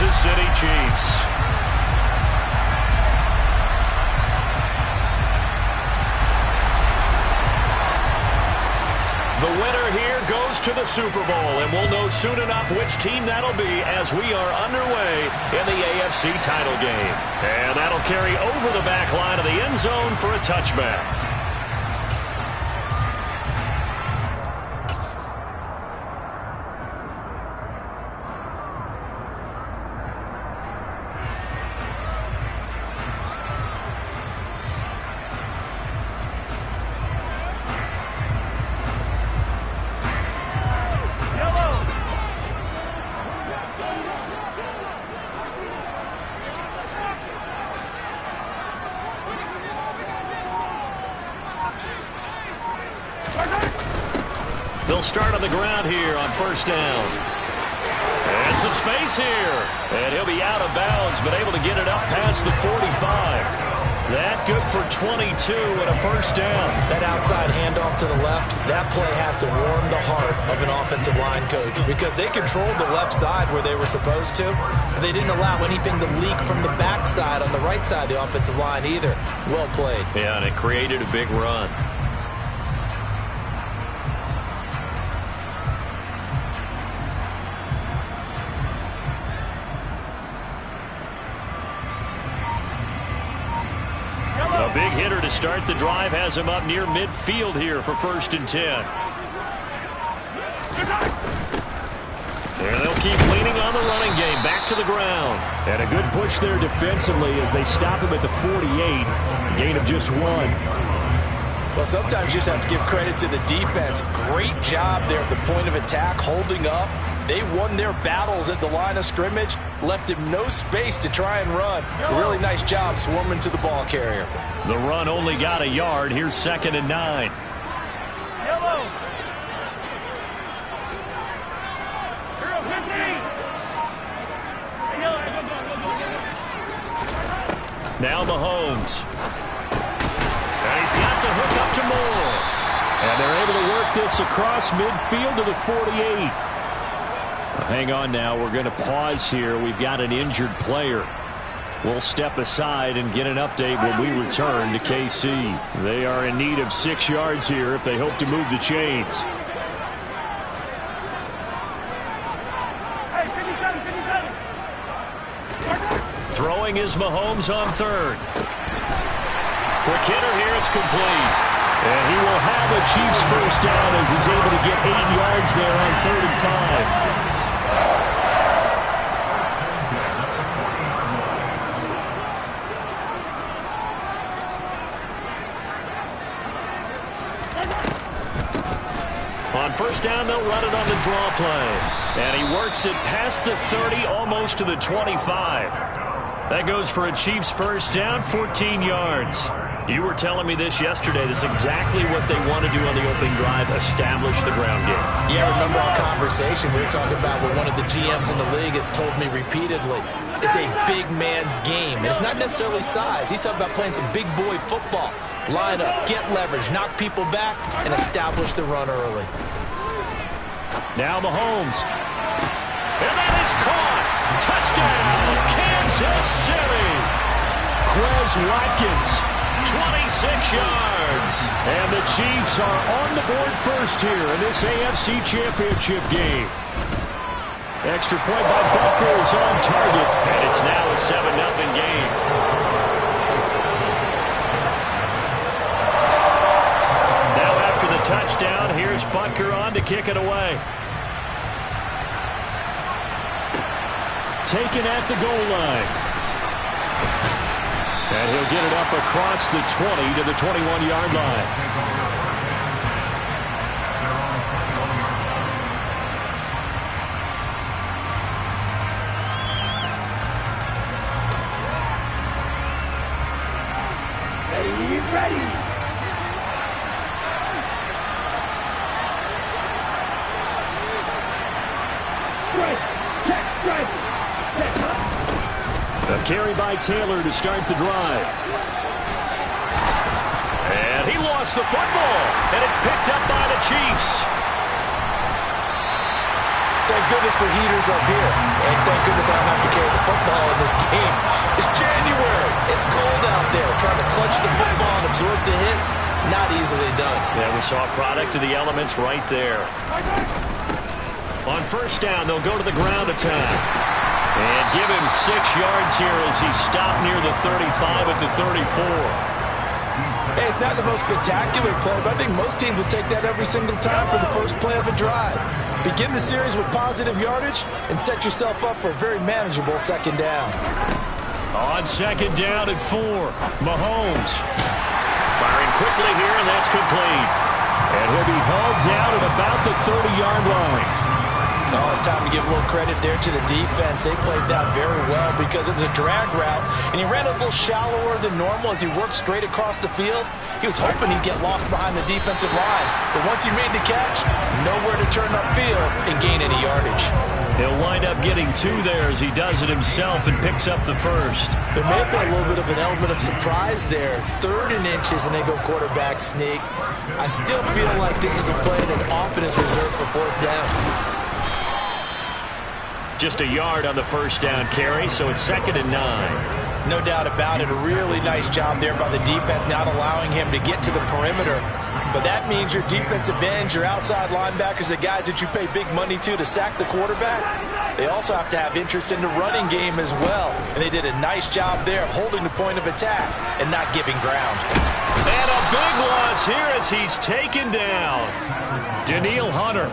Kansas City Chiefs. The winner here goes to the Super Bowl, and we'll know soon enough which team that'll be as we are underway in the AFC title game. And that'll carry over the back line of the end zone for a touchback. They'll start on the ground here on first down. And some space here. And he'll be out of bounds, but able to get it up past the 45. That good for 22 and a first down. That outside handoff to the left, that play has to warm the heart of an offensive line coach because they controlled the left side where they were supposed to, but they didn't allow anything to leak from the backside on the right side of the offensive line either. Well played. Yeah, and it created a big run. A big hitter to start the drive has him up near midfield here for 1st and 10. There they'll keep leaning on the running game. Back to the ground. And a good push there defensively as they stop him at the 48. Gain of just 1. Well, sometimes you just have to give credit to the defense. Great job there at the point of attack, holding up. They won their battles at the line of scrimmage, left him no space to try and run. A really nice job swarming to the ball carrier. The run only got a yard. Here's 2nd and 9. Now Mahomes. And he's got the hook up to Moore. And they're able to work this across midfield to the 48. Hang on now. We're going to pause here. We've got an injured player. We'll step aside and get an update when we return to KC. They are in need of 6 yards here if they hope to move the chains. Throwing is Mahomes on 3rd. Quick hitter here. It's complete. And he will have a Chiefs first down as he's able to get 8 yards there on 3rd and 5. On first down, they'll run it on the draw play. And he works it past the 30, almost to the 25. That goes for a Chiefs first down, 14 yards. You were telling me this yesterday. This is exactly what they want to do on the opening drive, establish the ground game. Yeah, remember our conversation. We were talking about what one of the GMs in the league has told me repeatedly. It's a big man's game. And it's not necessarily size. He's talking about playing some big boy football. Line up, get leverage, knock people back, and establish the run early. Now Mahomes. And that is caught. Touchdown, Kansas City. Quez Watkins, 26 yards. And the Chiefs are on the board first here in this AFC Championship game. Extra point by Butker is on target. And it's now a 7-0 game. Now after the touchdown, here's Butker on to kick it away. Taken at the goal line. And he'll get it up across the 20 to the 21-yard line. Ready. A carry by Taylor to start the drive. And he lost the football. And it's picked up by the Chiefs. Thank goodness for heaters up here. And thank goodness I don't have to carry the football in this game. It's January. It's cold out there. Trying to clutch the football and absorb the hits, not easily done. Yeah, we saw a product of the elements right there. On first down, they'll go to the ground attack. And give him 6 yards here as he stopped near the 35 at the 34. Hey, it's not the most spectacular play, but I think most teams will take that every single time for the first play of a drive. Begin the series with positive yardage and set yourself up for a very manageable second down. On second down at 4, Mahomes. Firing quickly here, and that's complete. And he'll be hauled down at about the 30-yard line. Oh, it's time to give a little credit there to the defense. They played that very well because it was a drag route, and he ran a little shallower than normal as he worked straight across the field. He was hoping he'd get lost behind the defensive line, but once he made the catch, nowhere to turn upfield and gain any yardage. He'll wind up getting 2 there as he does it himself and picks up the first. There may have been a little bit of an element of surprise there. 3rd and inches, and they go quarterback sneak. I still feel like this is a play that often is reserved for 4th down. Just a yard on the first down carry, so it's 2nd and 9. No doubt about it. A really nice job there by the defense, not allowing him to get to the perimeter. But that means your defensive ends, your outside linebackers, the guys that you pay big money to sack the quarterback, they also have to have interest in the running game as well. And they did a nice job there of holding the point of attack and not giving ground. And a big loss here as he's taken down. Danielle Hunter.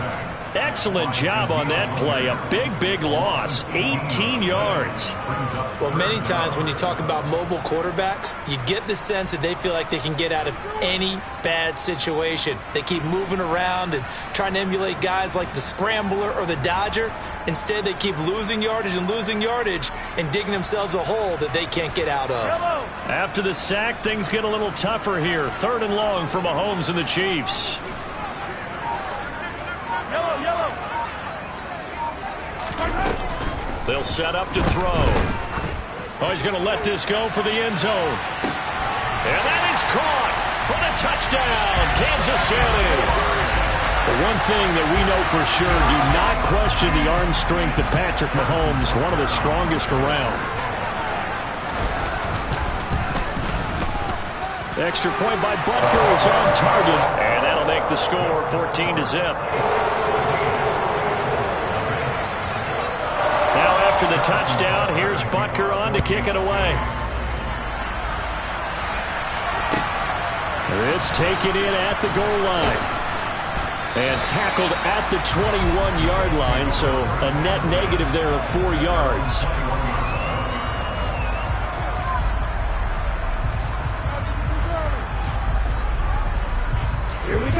Excellent job on that play. A big loss. 18 yards. Well, many times when you talk about mobile quarterbacks, you get the sense that they feel like they can get out of any bad situation. They keep moving around and trying to emulate guys like the Scrambler or the Dodger. Instead, they keep losing yardage and digging themselves a hole that they can't get out of. After the sack, things get a little tougher here. 3rd and long for Mahomes and the Chiefs. They'll set up to throw. Oh, he's going to let this go for the end zone. And that is caught for the touchdown, Kansas City. The one thing that we know for sure, do not question the arm strength of Patrick Mahomes, one of the strongest around. Extra point by Butker is on target, and that'll make the score 14-0. Now after the touchdown, here's Butker on to kick it away. This taken in at the goal line. And tackled at the 21-yard line, so a net negative there of 4 yards.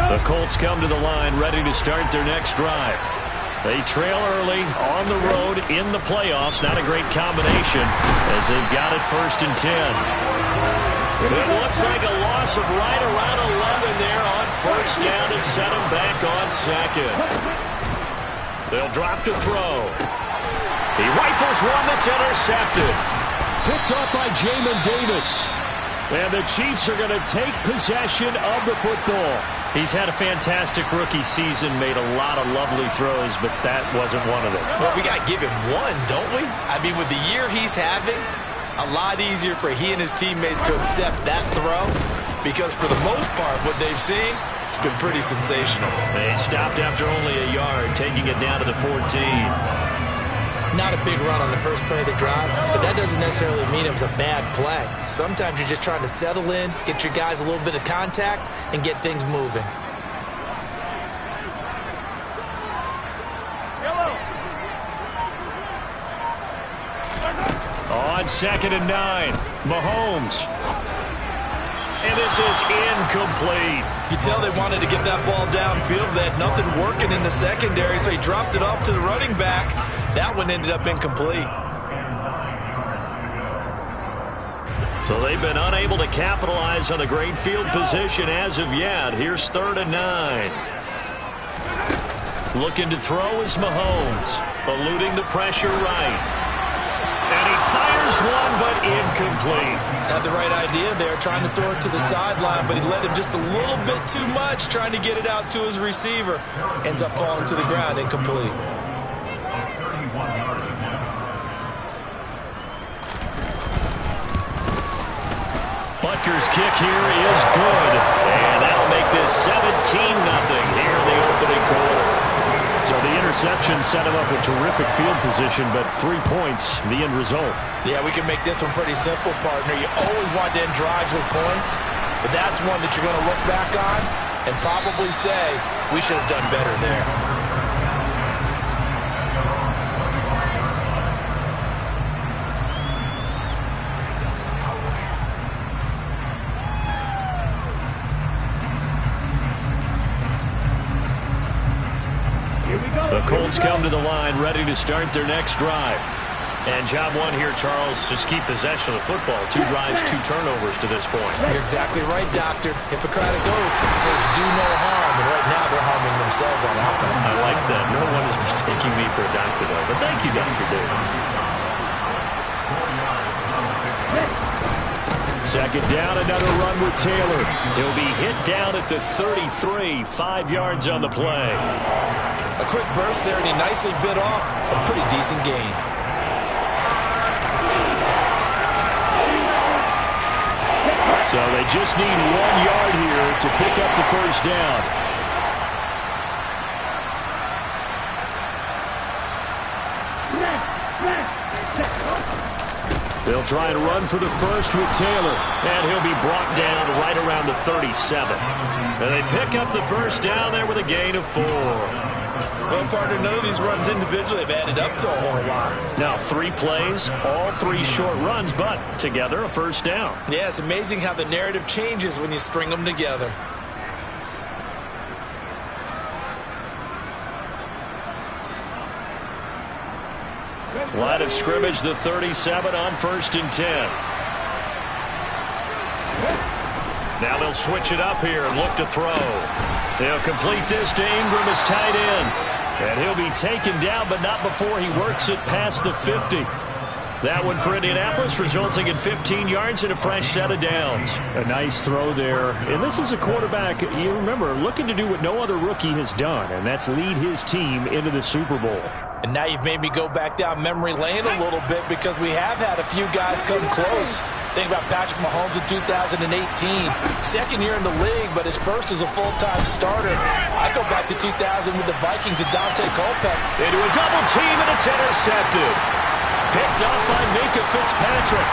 The Colts come to the line, ready to start their next drive. They trail early on the road in the playoffs. Not a great combination as they've got it 1st and 10. It looks like a loss of right around 11 there on 1st down to set them back on 2nd. They'll drop to throw. He rifles one that's intercepted. Picked up by Jamin Davis. And the Chiefs are going to take possession of the football. He's had a fantastic rookie season, made a lot of lovely throws, but that wasn't one of them. Well, we got to give him one, don't we? I mean, with the year he's having, a lot easier for he and his teammates to accept that throw because for the most part, what they've seen, it's been pretty sensational. They stopped after only a yard, taking it down to the 14. Not a big run on the first play of the drive, but that doesn't necessarily mean it was a bad play. Sometimes you're just trying to settle in, get your guys a little bit of contact, and get things moving. On 2nd and 9, Mahomes. And this is incomplete. You tell they wanted to get that ball downfield. They had nothing working in the secondary, so he dropped it off to the running back. That one ended up incomplete. So they've been unable to capitalize on the great field position as of yet. Here's 3rd and 9. Looking to throw is Mahomes, eluding the pressure right. And he fires one, but incomplete. Had the right idea there, trying to throw it to the sideline, but he let him just a little bit too much, trying to get it out to his receiver. Ends up falling to the ground, incomplete. Baker's kick here is good. And that'll make this 17-0 here in the opening quarter. So the interception set him up a terrific field position, but 3 points, the end result. Yeah, we can make this one pretty simple, partner. You always want to end drives with points, but that's one that you're going to look back on and probably say, we should have done better there. The Colts come to the line, ready to start their next drive. And job one here, Charles, just keep possession of the football. 2 drives, 2 turnovers to this point. You're exactly right, Doctor. Hippocratic oath says do no harm, and right now they're harming themselves on offense. I like that. No one is mistaking me for a doctor, though. But thank you, Dr. Davis. Second down, another run with Taylor. He'll be hit down at the 33, 5 yards on the play. A quick burst there, and he nicely bit off a pretty decent gain. So they just need 1 yard here to pick up the first down. They'll try and run for the first with Taylor, and he'll be brought down right around the 37. And they pick up the first down there with a gain of 4. Well, partner, none of these runs individually have added up to a whole lot. Now 3 plays, all 3 short runs, but together a first down. Yeah, it's amazing how the narrative changes when you string them together. Line of scrimmage, the 37 on 1st and 10. Now they'll switch it up here and look to throw. They'll complete this to Ingram as tight end. And he'll be taken down, but not before he works it past the 50. That one for Indianapolis, resulting in 15 yards and a fresh set of downs. A nice throw there. And this is a quarterback, you remember, looking to do what no other rookie has done, and that's lead his team into the Super Bowl. And now you've made me go back down memory lane a little bit because we have had a few guys come close. Think about Patrick Mahomes in 2018. Second year in the league, but his first as a full-time starter. I go back to 2000 with the Vikings and Dante Culpepper. Into a double team, and it's intercepted. Picked up by Minka Fitzpatrick.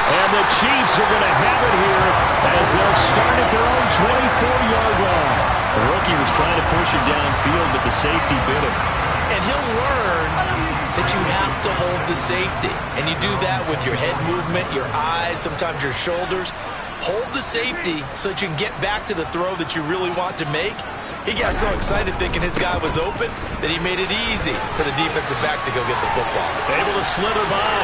And the Chiefs are going to have it here as they'll start at their own 24-yard line. The rookie was trying to push it downfield, but the safety bit him. And he'll learn that you have to hold the safety. And you do that with your head movement, your eyes, sometimes your shoulders. Hold the safety so that you can get back to the throw that you really want to make. He got so excited thinking his guy was open that he made it easy for the defensive back to go get the football. Able to slither by.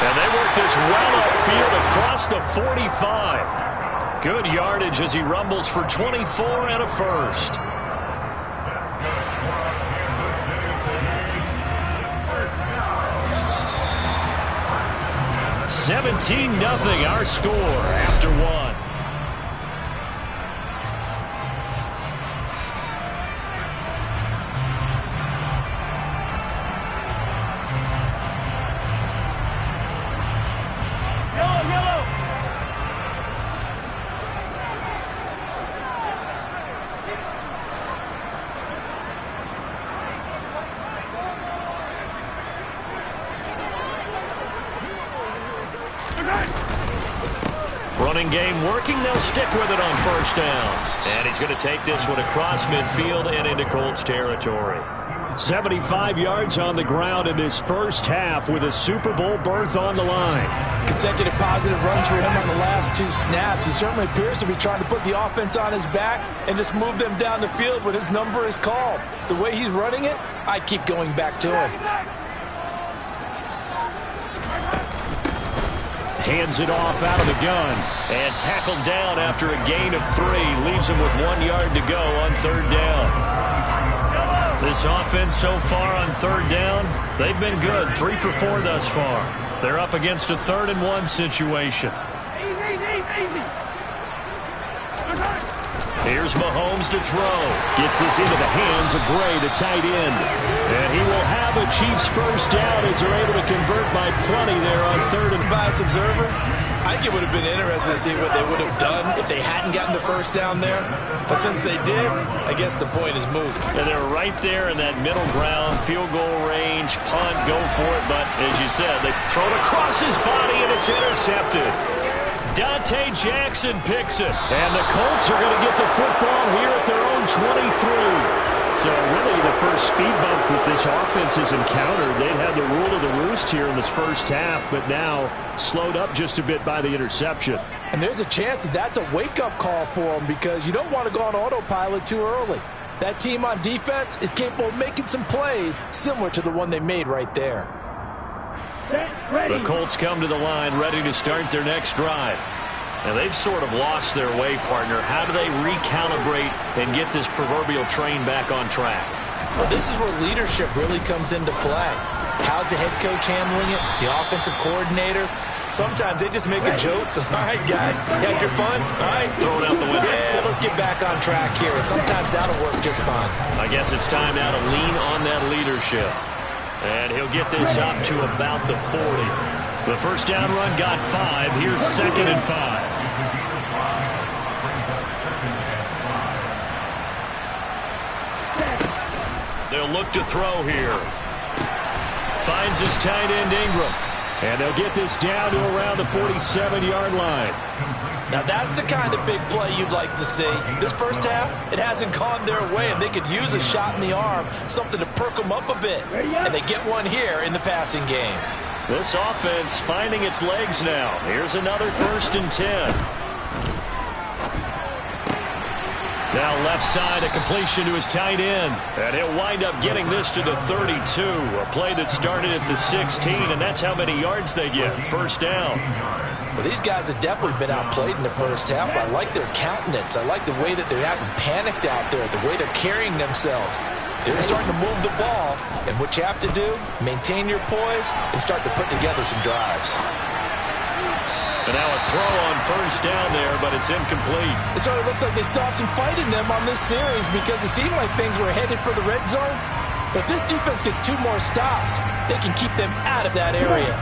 And they work this well upfield across the 45. Good yardage as he rumbles for 24 and a first. $17-0 our score after 1. Running game working. They'll stick with it on first down. And he's going to take this one across midfield and into Colts territory. 75 yards on the ground in his first half with a Super Bowl berth on the line. Consecutive positive runs for him on the last 2 snaps. He certainly appears to be trying to put the offense on his back and just move them down the field when his number is called. The way he's running it, I'd keep going back to him. Hands it off out of the gun and tackled down after a gain of 3. Leaves him with 1 yard to go on third down. This offense so far on third down, they've been good. 3 for 4 thus far. They're up against a 3rd and 1 situation. Here's Mahomes to throw. Gets this into the hands of Gray, the tight end. And he will have it Chiefs first down as they're able to convert by plenty there on third and biased observer. I think it would have been interesting to see what they would have done if they hadn't gotten the first down there. But since they did, I guess the point is moved. And they're right there in that middle ground, field goal range, punt, go for it. But as you said, they throw it across his body, and it's intercepted. Dante Jackson picks it. And the Colts are going to get the football here at their own 23. So really the first speed bump that this offense has encountered. They'd had the rule of the roost here in this first half, but now slowed up just a bit by the interception. And there's a chance that that's a wake-up call for them because you don't want to go on autopilot too early. That team on defense is capable of making some plays similar to the one they made right there. The Colts come to the line ready to start their next drive. And they've sort of lost their way, partner. How do they recalibrate and get this proverbial train back on track? Well, this is where leadership really comes into play. How's the head coach handling it? The offensive coordinator? Sometimes they just make a joke. All right, guys, you had your fun? All right. Throw it out the window. Yeah, let's get back on track here. And sometimes that'll work just fine. I guess it's time now to lean on that leadership. And he'll get this up to about the 40. The first down run got 5. Here's 2nd and 5. They'll look to throw here. Finds his tight end Ingram. And they'll get this down to around the 47-yard line. Now that's the kind of big play you'd like to see. This first half, it hasn't gone their way, and they could use a shot in the arm, something to perk them up a bit. And they get one here in the passing game. This offense finding its legs now. Here's another 1st and 10. Now left side, a completion to his tight end. And he'll wind up getting this to the 32. A play that started at the 16, and that's how many yards they get. First down. Well, these guys have definitely been outplayed in the first half. I like their countenance. I like the way that they're acting panicked out there, the way they're carrying themselves. They're starting to move the ball, and what you have to do, maintain your poise and start to put together some drives. And now a throw on first down there, but it's incomplete. It sort of looks like they stopped some fight in them on this series because it seemed like things were headed for the red zone. But if this defense gets 2 more stops, they can keep them out of that area.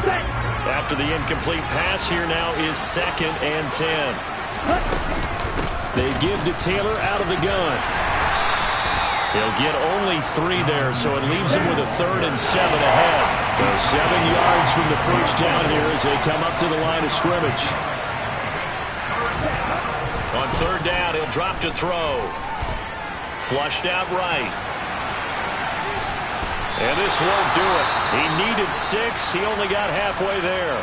After the incomplete pass, here now is 2nd and 10. They give to Taylor out of the gun. He'll get only 3 there, so it leaves him with a 3rd and 7 ahead. So 7 yards from the first down here as they come up to the line of scrimmage. On 3rd down, he'll drop to throw. Flushed out right. And this won't do it. He needed 6. He only got halfway there.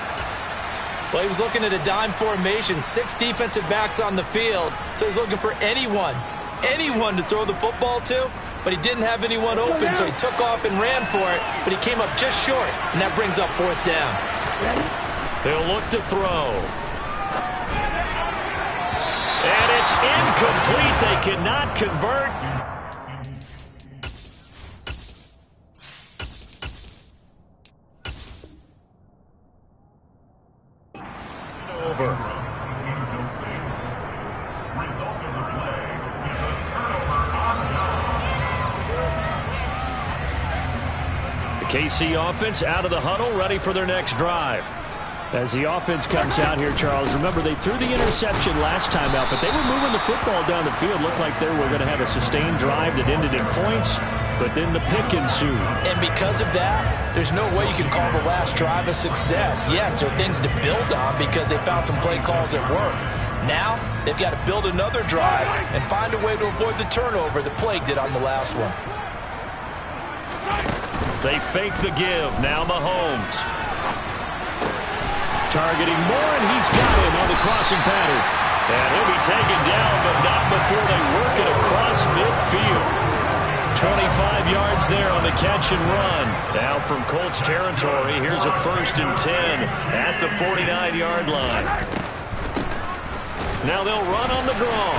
Well, he was looking at a dime formation. 6 defensive backs on the field. So he's looking for anyone to throw the football to, but he didn't have anyone open, so he took off and ran for it, but he came up just short, and that brings up 4th down. They'll look to throw. And it's incomplete. They cannot convert. Over. KC offense out of the huddle, ready for their next drive. As the offense comes out here, Charles, remember they threw the interception last time out, but they were moving the football down the field. Looked like they were going to have a sustained drive that ended in points, but then the pick ensued. And because of that, there's no way you can call the last drive a success. Yes, there are things to build on because they found some play calls that work. Now, they've got to build another drive and find a way to avoid the turnover that plagued it on the last one. They fake the give. Now Mahomes. Targeting Moore, and he's got him on the crossing pattern. And he'll be taken down, but not before they work it across midfield. 25 yards there on the catch and run. Now from Colts territory, here's a 1st and 10 at the 49-yard line. Now they'll run on the draw.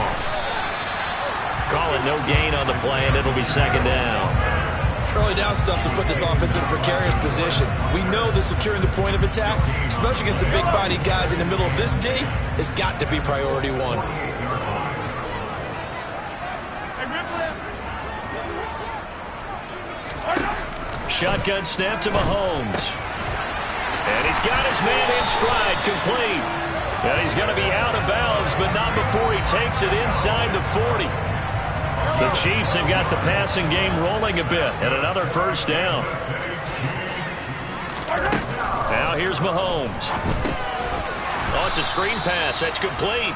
Call it no gain on the play, and it'll be 2nd down. Early down stuff to put this offense in a precarious position. We know that securing the point of attack, especially against the big-bodied guys in the middle of this D, has got to be priority 1. shotgun snap to Mahomes. And he's got his man in stride, complete. And he's going to be out of bounds, but not before he takes it inside the 40. The Chiefs have got the passing game rolling a bit, and another first down. Now here's Mahomes. Oh, it's a screen pass. That's complete.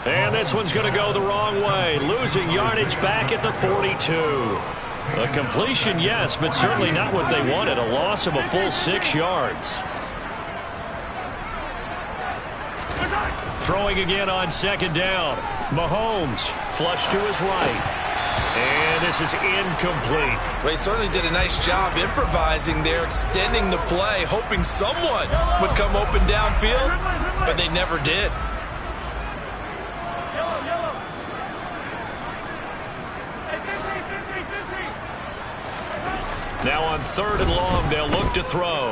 And this one's going to go the wrong way, losing yardage back at the 42. A completion, yes, but certainly not what they wanted. A loss of a full 6 yards. Throwing again on second down. Mahomes flush to his right. And this is incomplete. Well, he certainly did a nice job improvising there, extending the play, hoping someone would come open downfield, but they never did. Now on 3rd and long, they'll look to throw.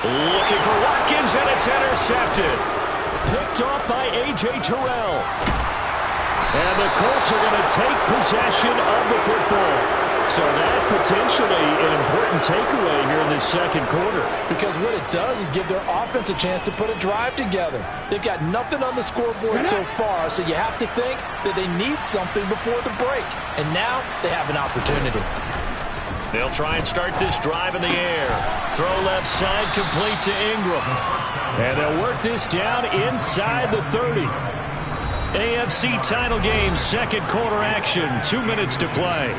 Looking for Watkins, and it's intercepted. Picked off by A.J. Terrell. And the Colts are going to take possession of the football. So that potentially an important takeaway here in this second quarter. Because what it does is give their offense a chance to put a drive together. They've got nothing on the scoreboard so far, so you have to think that they need something before the break. And now they have an opportunity. They'll try and start this drive in the air. Throw left side, complete to Ingram. And they'll work this down inside the 30. AFC title game, second quarter action, 2 minutes to play.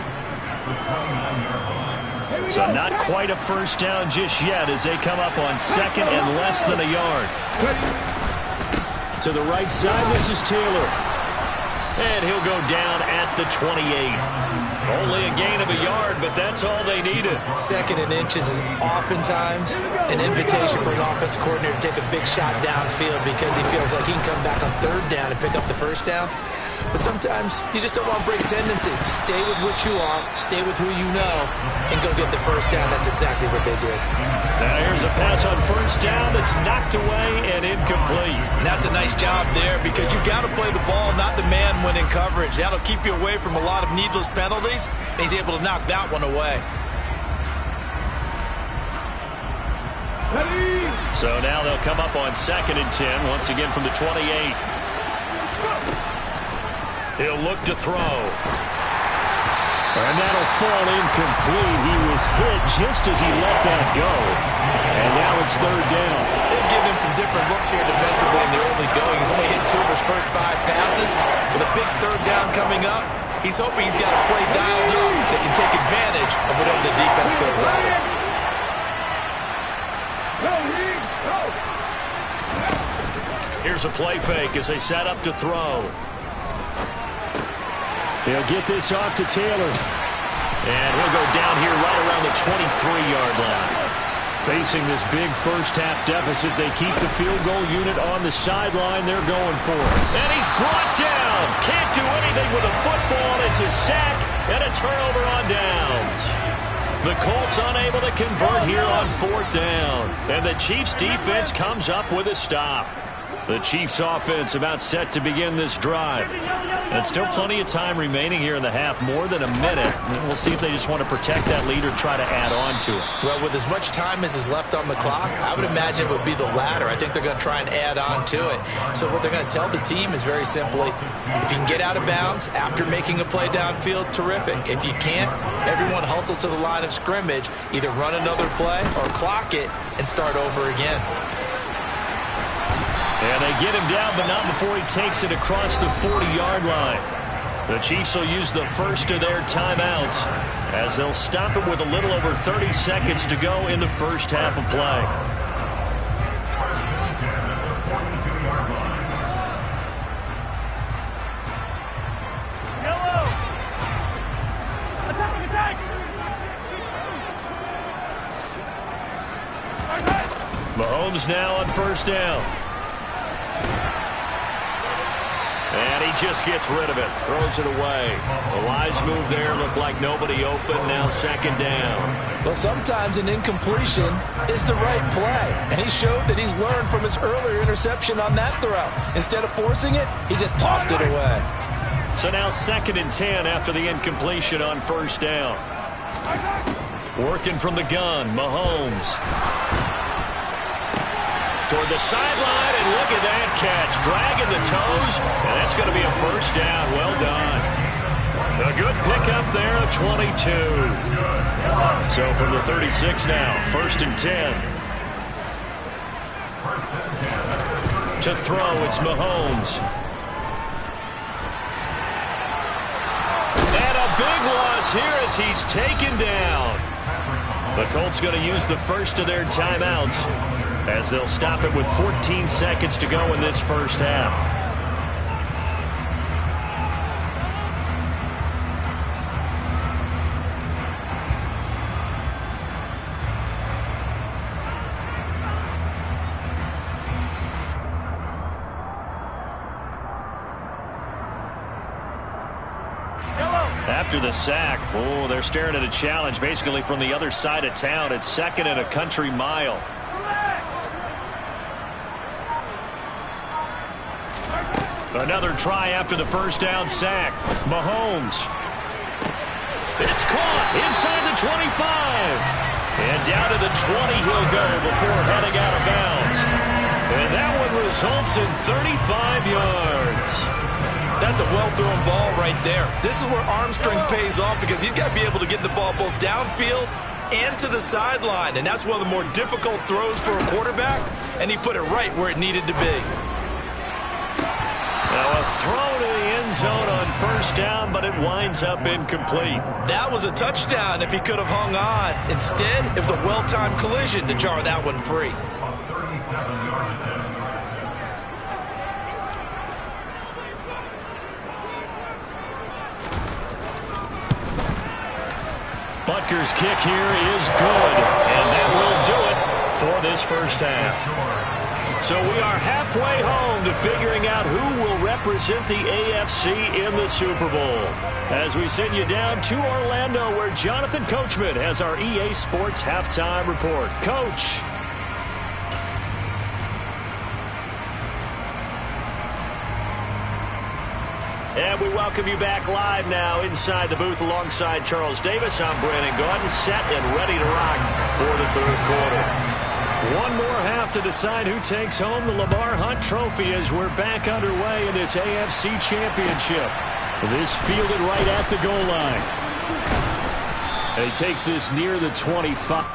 So not quite a first down just yet as they come up on second and less than a yard. To the right side, this is Taylor. And he'll go down at the 28. Only a gain of a yard, but that's all they needed. 2nd and inches is oftentimes an invitation for an offense coordinator to take a big shot downfield because he feels like he can come back on 3rd down and pick up the first down. But sometimes you just don't want to break tendency. Stay with what you are, stay with who you know, and go get the first down. That's exactly what they did. Now here's a pass on first down that's knocked away and incomplete. And that's a nice job there because you've got to play the ball, not the man when in coverage. That'll keep you away from a lot of needless penalties, and he's able to knock that one away. So now they'll come up on 2nd and 10, once again from the 28. He'll look to throw. And that'll fall incomplete. He was hit just as he let that go. And now it's 3rd down. They've given him some different looks here defensively in the early going. He's only hit 2 of his first 5 passes. With a big 3rd down coming up, he's hoping he's got a play dialed up that can take advantage of whatever the defense throws at him. Here's a play fake as they set up to throw. They'll get this off to Taylor. And he'll go down here right around the 23-yard line. Facing this big first-half deficit, they keep the field goal unit on the sideline. They're going for it. And he's brought down. Can't do anything with a football. It's a sack and a turnover on downs. The Colts unable to convert here on 4th down. And the Chiefs' defense comes up with a stop. The Chiefs offense about set to begin this drive. And still plenty of time remaining here in the half, more than a minute. And we'll see if they just want to protect that lead or try to add on to it. Well, with as much time as is left on the clock, I would imagine it would be the latter. I think they're going to try and add on to it. So what they're going to tell the team is very simply, if you can get out of bounds after making a play downfield, terrific. If you can't, everyone hustle to the line of scrimmage, either run another play or clock it and start over again. And they get him down, but not before he takes it across the 40-yard line. The Chiefs will use the first of their timeouts as they'll stop it with a little over 30 seconds to go in the first half of play. Mahomes now on first down. And he just gets rid of it, throws it away. A wise move there, looked like nobody open, now 2nd down. Well, sometimes an incompletion is the right play. And he showed that he's learned from his earlier interception on that throw. Instead of forcing it, he just tossed it away. So now 2nd and 10 after the incompletion on first down. Working from the gun, Mahomes. Toward the sideline, and look at that catch. Dragging the toes, and that's going to be a first down. Well done. A good pickup there of 22. So from the 36 now, 1st and 10. To throw, it's Mahomes. And a big loss here as he's taken down. The Colts going to use the first of their timeouts as they'll stop it with 14 seconds to go in this first half. After the sack, oh, they're staring at a challenge basically from the other side of town. It's 2nd and a country mile. Another try after the first down sack. Mahomes. It's caught inside the 25. And down to the 20 he'll go before heading out of bounds. And that one results in 35 yards. That's a well-thrown ball right there. This is where arm strength pays off because he's got to be able to get the ball both downfield and to the sideline. And that's one of the more difficult throws for a quarterback. And he put it right where it needed to be. Now a throw to the end zone on first down, but it winds up incomplete. That was a touchdown if he could have hung on. Instead, it was a well-timed collision to jar that one free. Butker's kick here is good, and that will do it for this first half. So we are halfway home to figuring out who will represent the AFC in the Super Bowl. As we send you down to Orlando, where Jonathan Coachman has our EA Sports Halftime Report. Coach. And we welcome you back live now inside the booth alongside Charles Davis. I'm Brandon Gordon, set and ready to rock for the third quarter. One more half to decide who takes home the Lamar Hunt Trophy as we're back underway in this AFC Championship. This fielded right at the goal line. And he takes this near the 25.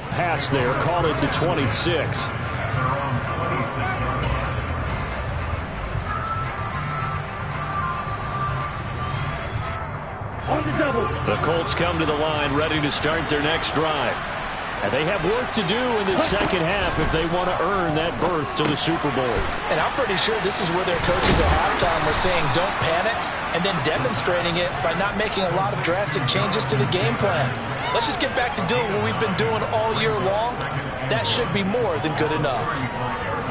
Pass there, called it the 26. The Colts come to the line ready to start their next drive. And they have work to do in the second half if they want to earn that berth to the Super Bowl. And I'm pretty sure this is where their coaches at halftime were saying don't panic, and then demonstrating it by not making a lot of drastic changes to the game plan. Let's just get back to doing what we've been doing all year long. That should be more than good enough.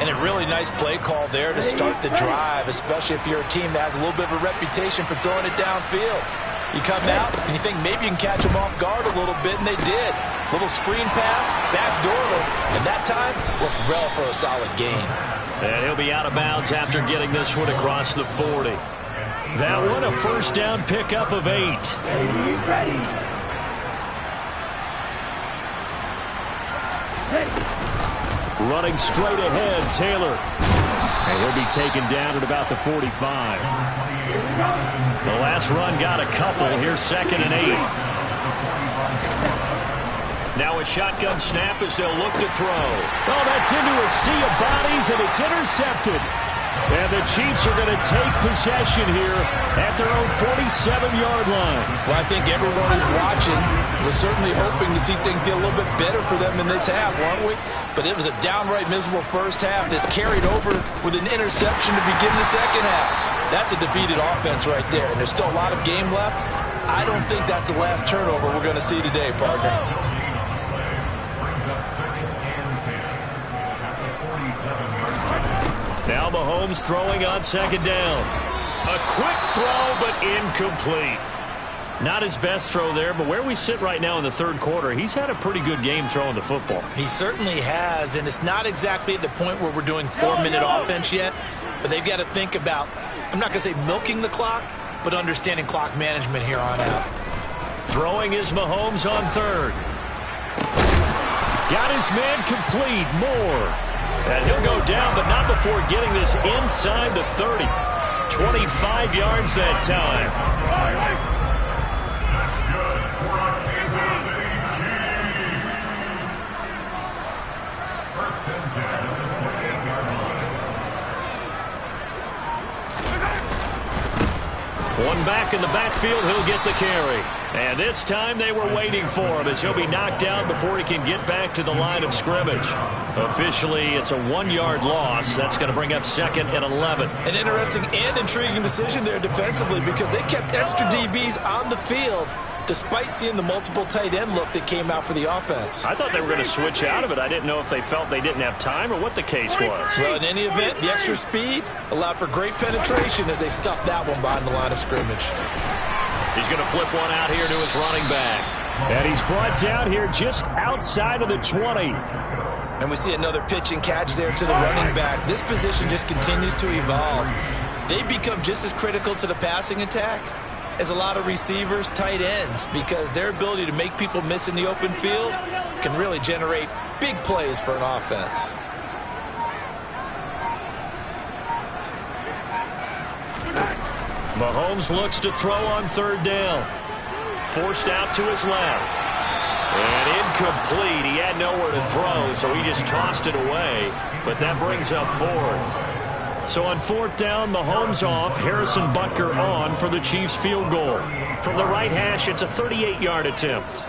And a really nice play call there to start the drive, especially if you're a team that has a little bit of a reputation for throwing it downfield. You come out and you think maybe you can catch them off guard a little bit, and they did. Little screen pass, backdoor look, and that time looked well for a solid gain. And he'll be out of bounds after getting this one across the 40. That one a first down pickup of 8. Running straight ahead, Taylor. And he'll be taken down at about the 45. The last run got a couple. Here's 2nd and 8. Now a shotgun snap as they'll look to throw. Oh, that's into a sea of bodies, and it's intercepted. And the Chiefs are going to take possession here at their own 47-yard line. Well, I think everyone who's watching was certainly hoping to see things get a little bit better for them in this half, weren't we? But it was a downright miserable first half. This carried over with an interception to begin the second half. That's a defeated offense right there, and there's still a lot of game left. I don't think that's the last turnover we're going to see today, partner. Now Mahomes throwing on 2nd down. A quick throw, but incomplete. Not his best throw there, but where we sit right now in the third quarter, he's had a pretty good game throwing the football. He certainly has, and it's not exactly at the point where we're doing 4-minute offense yet, but they've got to think about, I'm not going to say milking the clock, but understanding clock management here on out. Throwing is Mahomes on third. Got his man complete, Moore. And he'll go down, but not before getting this inside the 30. 25 yards that time. One back in the backfield, he'll get the carry. And this time they were waiting for him as he'll be knocked down before he can get back to the line of scrimmage. Officially, it's a 1-yard loss. That's going to bring up 2nd and 11. An interesting and intriguing decision there defensively because they kept extra DBs on the field despite seeing the multiple tight end look that came out for the offense. I thought they were going to switch out of it. I didn't know if they felt they didn't have time or what the case was. Well, in any event, the extra speed allowed for great penetration as they stuffed that one behind the line of scrimmage. He's going to flip one out here to his running back. And he's brought down here just outside of the 20. And we see another pitch and catch there to the running back. This position just continues to evolve. They become just as critical to the passing attack as a lot of receivers, tight ends, because their ability to make people miss in the open field can really generate big plays for an offense. Mahomes looks to throw on third down. Forced out to his left. And incomplete. He had nowhere to throw, so he just tossed it away. But that brings up 4th. So on 4th down, Mahomes off. Harrison Butker on for the Chiefs field goal. From the right hash, it's a 38-yard attempt.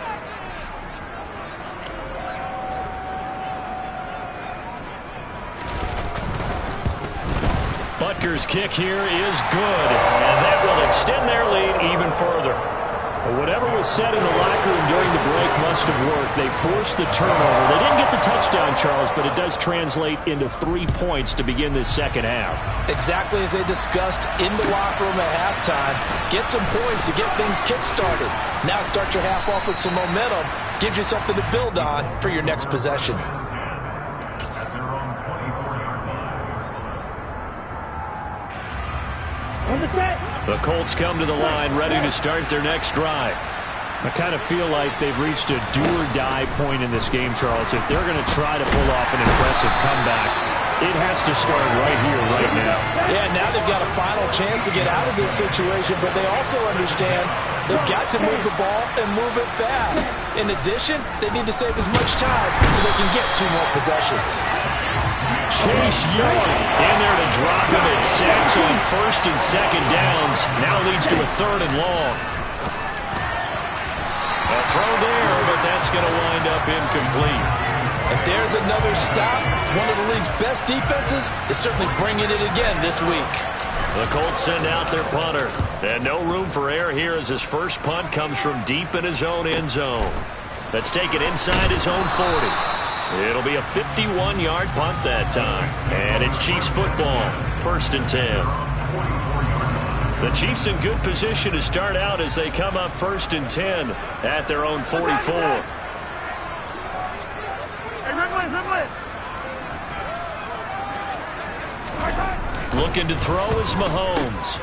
Butker's kick here is good, and that will extend their lead even further. Whatever was said in the locker room during the break must have worked. They forced the turnover. They didn't get the touchdown, Charles, but it does translate into 3 points to begin this second half. Exactly as they discussed in the locker room at halftime. Get some points to get things kick-started. Now start your half off with some momentum. Gives you something to build on for your next possession. The Colts come to the line ready to start their next drive. I kind of feel like they've reached a do-or-die point in this game, Charles. If they're going to try to pull off an impressive comeback, it has to start right here, right now. Yeah, now they've got a final chance to get out of this situation, but they also understand they've got to move the ball and move it fast. In addition, they need to save as much time so they can get 2 more possessions. Chase Young in there to drop him. It sacks on 1st and 2nd downs. Now leads to a 3rd and long. A throw there, but that's going to wind up incomplete. And there's another stop. One of the league's best defenses is certainly bringing it again this week. The Colts send out their punter. And no room for error here as his first punt comes from deep in his own end zone. That's taken inside his own 40. It'll be a 51-yard punt that time. And it's Chiefs football, 1st and 10. The Chiefs in good position to start out as they come up 1st and 10 at their own 44. Looking to throw is Mahomes.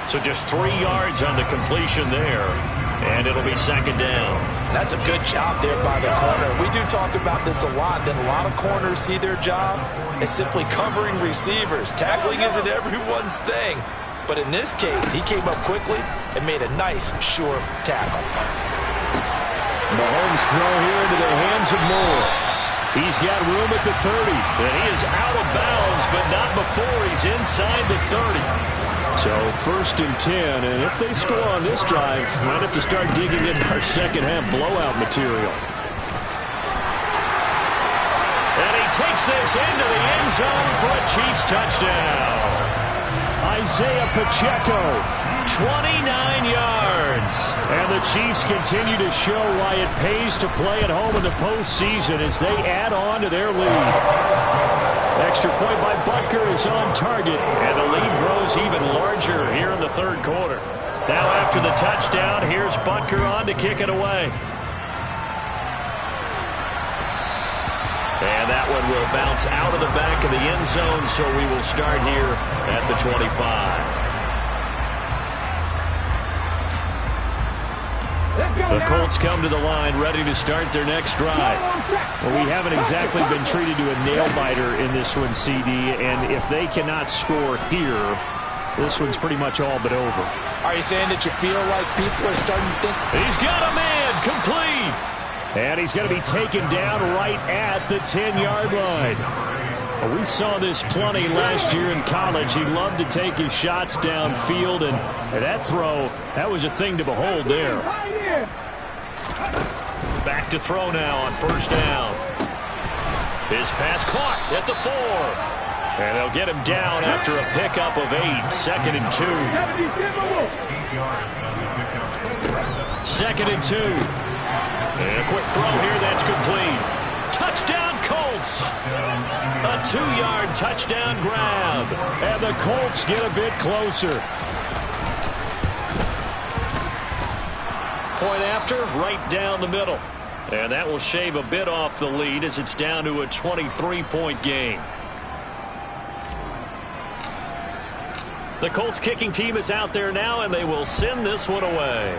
So just 3 yards on the completion there. And it'll be 2nd down. That's a good job there by the corner. We do talk about this a lot, that a lot of corners see their job as simply covering receivers. Tackling isn't everyone's thing. But in this case, he came up quickly and made a nice, sure tackle. Mahomes throw here into the hands of Moore. He's got room at the 30. And he is out of bounds, but not before he's inside the 30. So 1st and 10, and if they score on this drive, might have to start digging in our second half blowout material. And he takes this into the end zone for a Chiefs touchdown. Isaiah Pacheco, 29 yards. wins. And the Chiefs continue to show why it pays to play at home in the postseason as they add on to their lead. Extra point by Butker is on target, and the lead grows even larger here in the third quarter. Now after the touchdown, here's Butker on to kick it away. And that one will bounce out of the back of the end zone, so we will start here at the 25. The Colts come to the line ready to start their next drive. Well, we haven't exactly been treated to a nail-biter in this one, CD, and if they cannot score here, this one's pretty much all but over. Are you saying that you feel like people are starting to think? He's got a man, complete. And he's going to be taken down right at the 10-yard line. Well, we saw this plenty last year in college. He loved to take his shots downfield, and that throw, that was a thing to behold there. Back to throw now on first down. His pass caught at the 4. And they'll get him down after a pickup of 8. Second and 2. Second and 2. And a quick throw here that's complete. Touchdown Colts. A 2-yard touchdown grab. And the Colts get a bit closer. Point after, right down the middle. And that will shave a bit off the lead as it's down to a 23-point game. The Colts kicking team is out there now, and they will send this one away.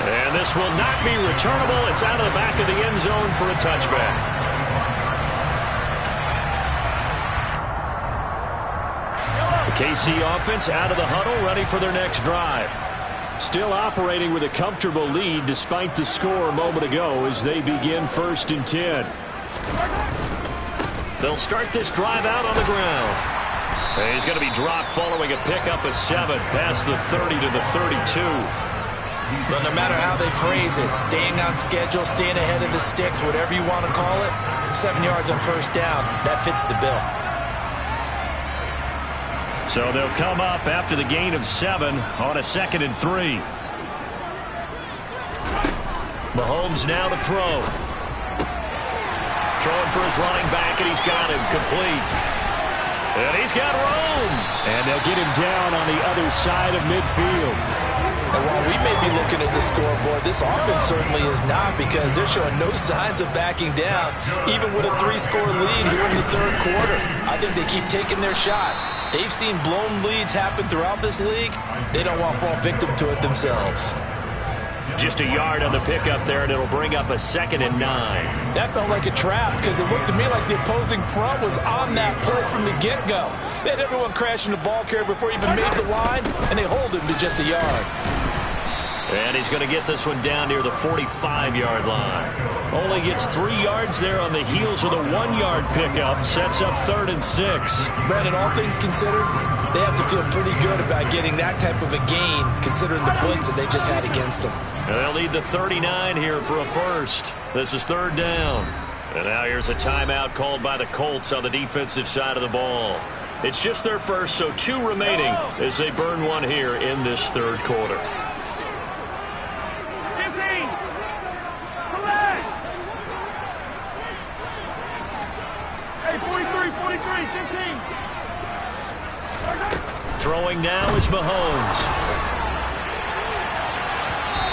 And this will not be returnable. It's out of the back of the end zone for a touchback. The KC offense out of the huddle, ready for their next drive. Still operating with a comfortable lead despite the score a moment ago as they begin 1st and 10. They'll start this drive out on the ground. And he's going to be dropped following a pickup of 7 past the 30 to the 32. But no matter how they phrase it, staying on schedule, staying ahead of the sticks, whatever you want to call it, 7 yards on first down, that fits the bill. So they'll come up after the gain of 7 on a 2nd and 3. Mahomes now to throw. Throwing for his running back, and he's got him complete. And he's got room. And they'll get him down on the other side of midfield. And while we may be looking at the scoreboard, this offense certainly is not, because they're showing no signs of backing down, even with a 3-score lead here in the third quarter. I think they keep taking their shots. They've seen blown leads happen throughout this league. They don't want to fall victim to it themselves. Just a yard on the pickup there, and it'll bring up a 2nd and 9. That felt like a trap, because it looked to me like the opposing front was on that play from the get-go. They had everyone crashing the ball carrier before he even made the line, and they hold him to just a yard. And he's going to get this one down near the 45-yard line. Only gets 3 yards there on the heels of the 1-yard pickup. Sets up 3rd and 6. Brandon, all things considered, they have to feel pretty good about getting that type of a gain, considering the blitz that they just had against them. And they'll need the 39 here for a first. This is 3rd down. And now here's a timeout called by the Colts on the defensive side of the ball. It's just their first, so 2 remaining as they burn one here in this third quarter. Throwing now is Mahomes.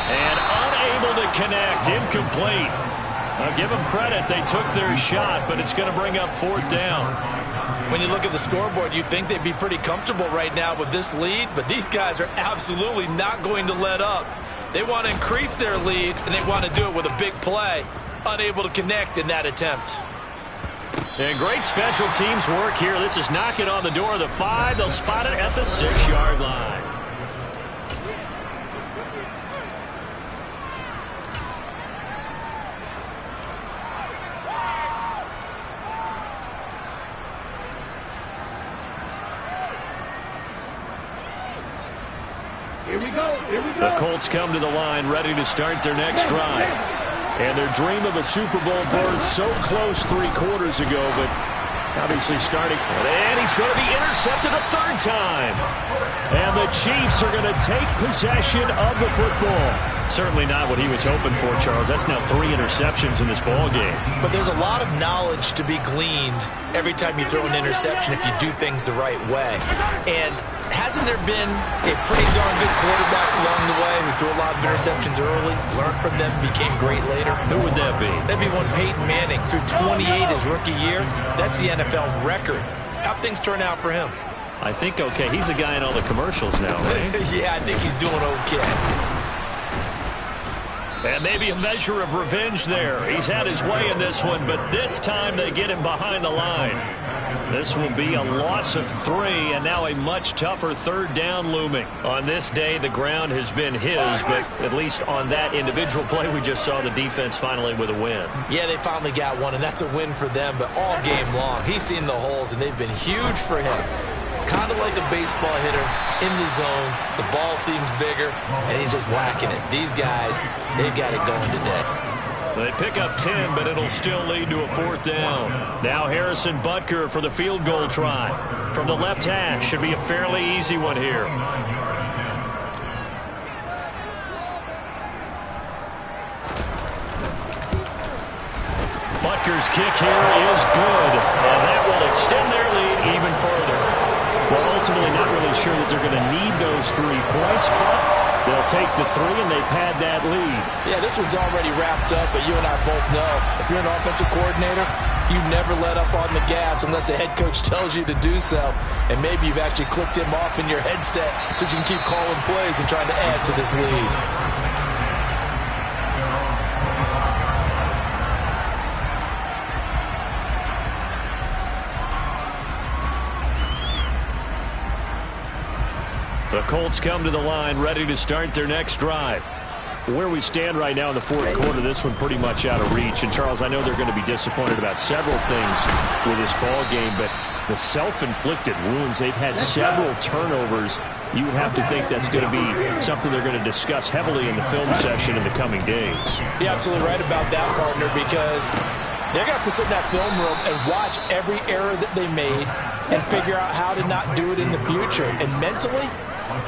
And unable to connect. Incomplete. I'll give them credit. They took their shot, but it's going to bring up 4th down. When you look at the scoreboard, you'd think they'd be pretty comfortable right now with this lead, but these guys are absolutely not going to let up. They want to increase their lead, and they want to do it with a big play. Unable to connect in that attempt. And great special teams work here. This is knocking on the door of the 5. They'll spot it at the 6-yard line. Here we go. The Colts come to the line ready to start their next drive. And their dream of a Super Bowl berth so close 3 quarters ago, but Obviously starting, and he's going to be intercepted a third time. And the Chiefs are going to take possession of the football. Certainly not what he was hoping for, Charles. That's now 3 interceptions in this ball game. But there's a lot of knowledge to be gleaned every time you throw an interception if you do things the right way. And hasn't there been a pretty darn good quarterback along the way who threw a lot of interceptions early, learned from them, became great later? Who would that be? That'd be one Peyton Manning. Threw 28 his rookie year. That's the NFL record. How'd things turn out for him? I think okay. He's a guy in all the commercials now, right? Yeah, I think he's doing okay. And maybe a measure of revenge there. He's had his way in this one, but this time they get him behind the line. This will be a loss of 3, and now a much tougher third down looming. On this day, the ground has been his, but at least on that individual play, we just saw the defense finally with a win. Yeah, they finally got one, and that's a win for them, but all game long, he's seen the holes, and they've been huge for him. Kind of like a baseball hitter in the zone. The ball seems bigger, and he's just whacking it. These guys, they've got it going today. They pick up 10, but it'll still lead to a 4th down. Now Harrison Butker for the field goal try. From the left hash, should be a fairly easy one here. Butker's kick here is good, and that will extend their lead even further. Well, ultimately not really sure that they're going to need those 3 points, but they'll take the 3 and they pad that lead. Yeah, this one's already wrapped up, but you and I both know if you're an offensive coordinator, you never let up on the gas unless the head coach tells you to do so. And maybe you've actually clicked him off in your headset so you can keep calling plays and trying to add to this lead. The Colts come to the line, ready to start their next drive. Where we stand right now in the 4th quarter, this one pretty much out of reach. And, Charles, I know they're going to be disappointed about several things with this ball game, but the self-inflicted wounds, they've had several turnovers. You would have to think that's going to be something they're going to discuss heavily in the film session in the coming days. You're absolutely right about that, partner, because they're going to have to sit in that film room and watch every error that they made and figure out how to not do it in the future. And mentally,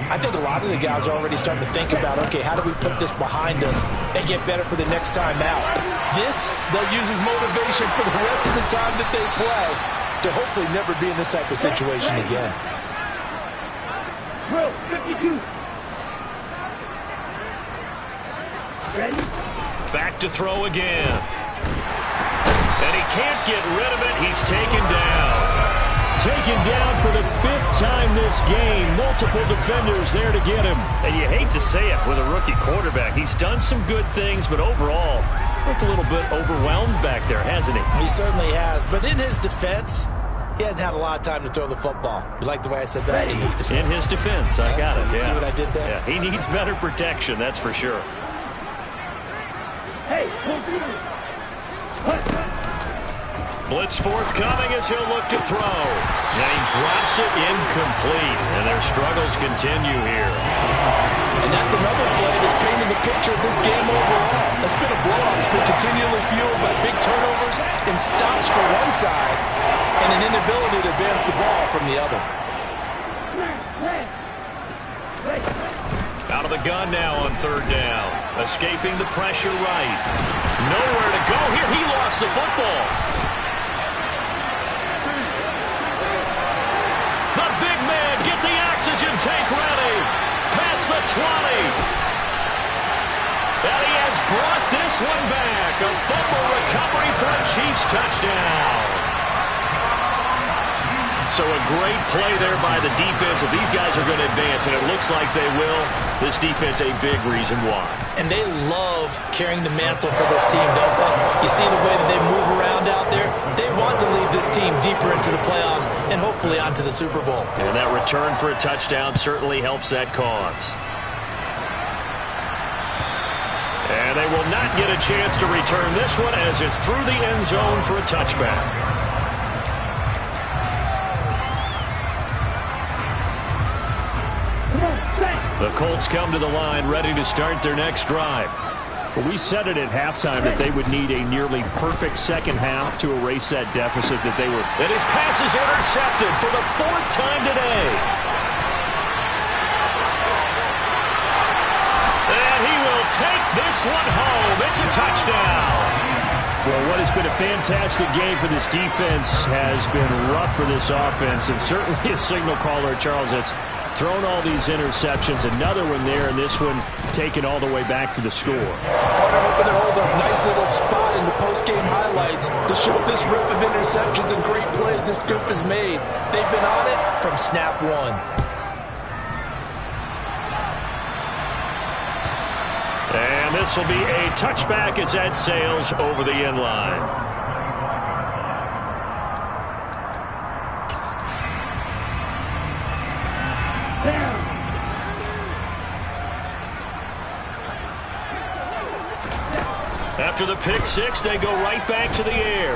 I think a lot of the guys are already starting to think about, okay, how do we put this behind us and get better for the next time out? This, they'll use as motivation for the rest of the time that they play to hopefully never be in this type of situation again. Drill 52. Ready? Back to throw again. And he can't get rid of it. He's taken down. Taken down for the 5th time this game. Multiple defenders there to get him. And you hate to say it with a rookie quarterback. He's done some good things, but overall, looked a little bit overwhelmed back there, hasn't he? He certainly has. But in his defense, he hasn't had a lot of time to throw the football. You like the way I said that? In his defense. In his defense. I got it. Yeah. See what I did there? Yeah, he needs better protection, that's for sure. Hey, Blitz forthcoming as he'll look to throw. And he drops it incomplete. And their struggles continue here. And that's another play that's painted the picture of this game overall. It's been a blowout. It's been continually fueled by big turnovers and stops for one side and an inability to advance the ball from the other. Out of the gun now on 3rd down. Escaping the pressure right. Nowhere to go here. He lost the football. The big man, get the oxygen tank ready. Past the 20. And he has brought this one back. A fumble recovery for a Chiefs touchdown. So a great play there by the defense. If these guys are going to advance, and it looks like they will, this defense a big reason why. And they love carrying the mantle for this team, don't they? You see the way that they move around out there? They want to lead this team deeper into the playoffs and hopefully onto the Super Bowl. And that return for a touchdown certainly helps that cause. And they will not get a chance to return this one as it's through the end zone for a touchback. The Colts come to the line ready to start their next drive. Well, we said it at halftime that they would need a nearly perfect second half to erase that deficit that they were. And his pass is intercepted for the 4th time today. And he will take this one home. It's a touchdown. Well, what has been a fantastic game for this defense has been rough for this offense, and certainly a signal caller, Charles, that's thrown all these interceptions. Another one there, and this one taken all the way back for the score. Partner hoping to hold a nice little spot in the post-game highlights to show this rip of interceptions and great plays this group has made. They've been on it from snap one. And this will be a touchback as that sails over the end line. After the pick six, they go right back to the air.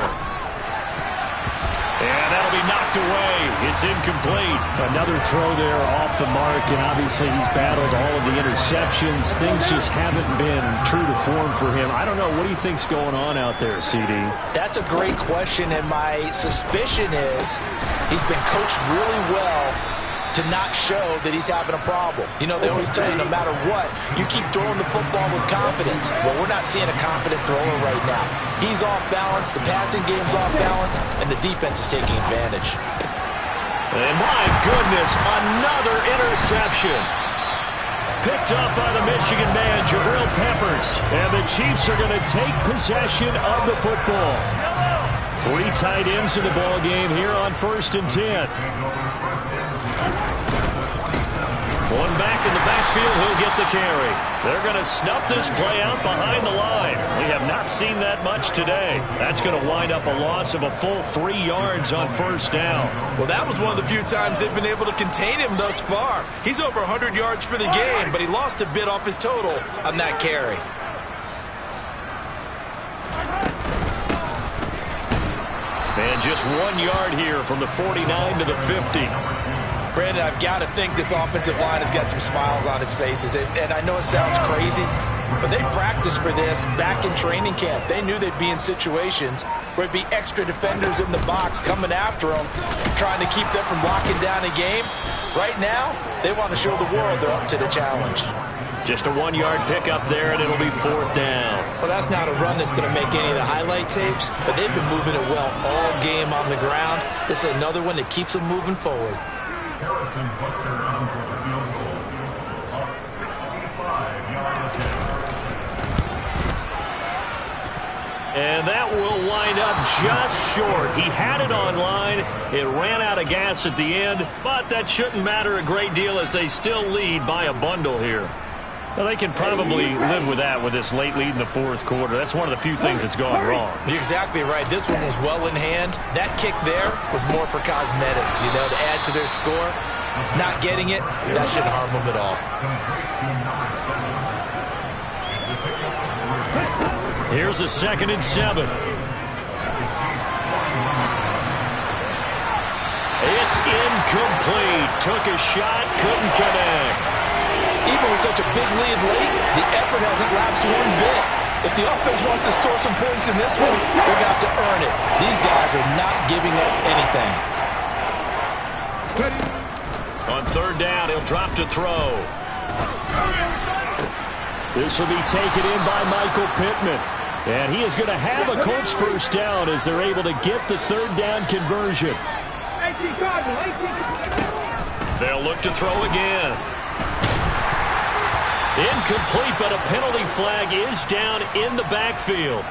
And that'll be knocked away. It's incomplete. Another throw there off the mark, and obviously he's battled all of the interceptions. Things just haven't been true to form for him. I don't know. What do you think's going on out there, CD? That's a great question, and my suspicion is he's been coached really well to not show that he's having a problem. You know, they always tell you no matter what, you keep throwing the football with confidence. Well, we're not seeing a confident thrower right now. He's off balance, the passing game's off balance, and the defense is taking advantage. And my goodness, another interception. Picked up by the Michigan man, Jabril Peppers. And the Chiefs are going to take possession of the football. 3 tight ends in the ball game here on 1st and 10. One back in the backfield, he'll get the carry. They're going to snuff this play out behind the line. We have not seen that much today. That's going to wind up a loss of a full 3 yards on 1st down. Well, that was one of the few times they've been able to contain him thus far. He's over 100 yards for the game, but he lost a bit off his total on that carry. And just 1 yard here from the 49 to the 50. Brandon, I've got to think this offensive line has got some smiles on its faces. And I know it sounds crazy, but they practiced for this back in training camp. They knew they'd be in situations where it'd be extra defenders in the box coming after them, trying to keep them from locking down a game. Right now, they want to show the world they're up to the challenge. Just a 1 yard pickup there, and it'll be 4th down. Well, that's not a run that's going to make any of the highlight tapes, but they've been moving it well all game on the ground. This is another one that keeps them moving forward. And that will wind up just short. He had it on line. It ran out of gas at the end, but that shouldn't matter a great deal as they still lead by a bundle here. Well, they can probably live with that with this late lead in the 4th quarter. That's one of the few things that's gone wrong. You're exactly right. This one was well in hand. That kick there was more for cosmetics, you know, to add to their score. Not getting it, that shouldn't harm them at all. Here's a 2nd and 7. It's incomplete. Took a shot, couldn't connect. Even with such a big lead late, the effort hasn't lapsed one bit. If the offense wants to score some points in this one, they're going to have to earn it. These guys are not giving up anything. On 3rd down, he'll drop to throw. This will be taken in by Michael Pittman. And he is going to have a Colts 1st down as they're able to get the 3rd down conversion. They'll look to throw again. Incomplete, but a penalty flag is down in the backfield.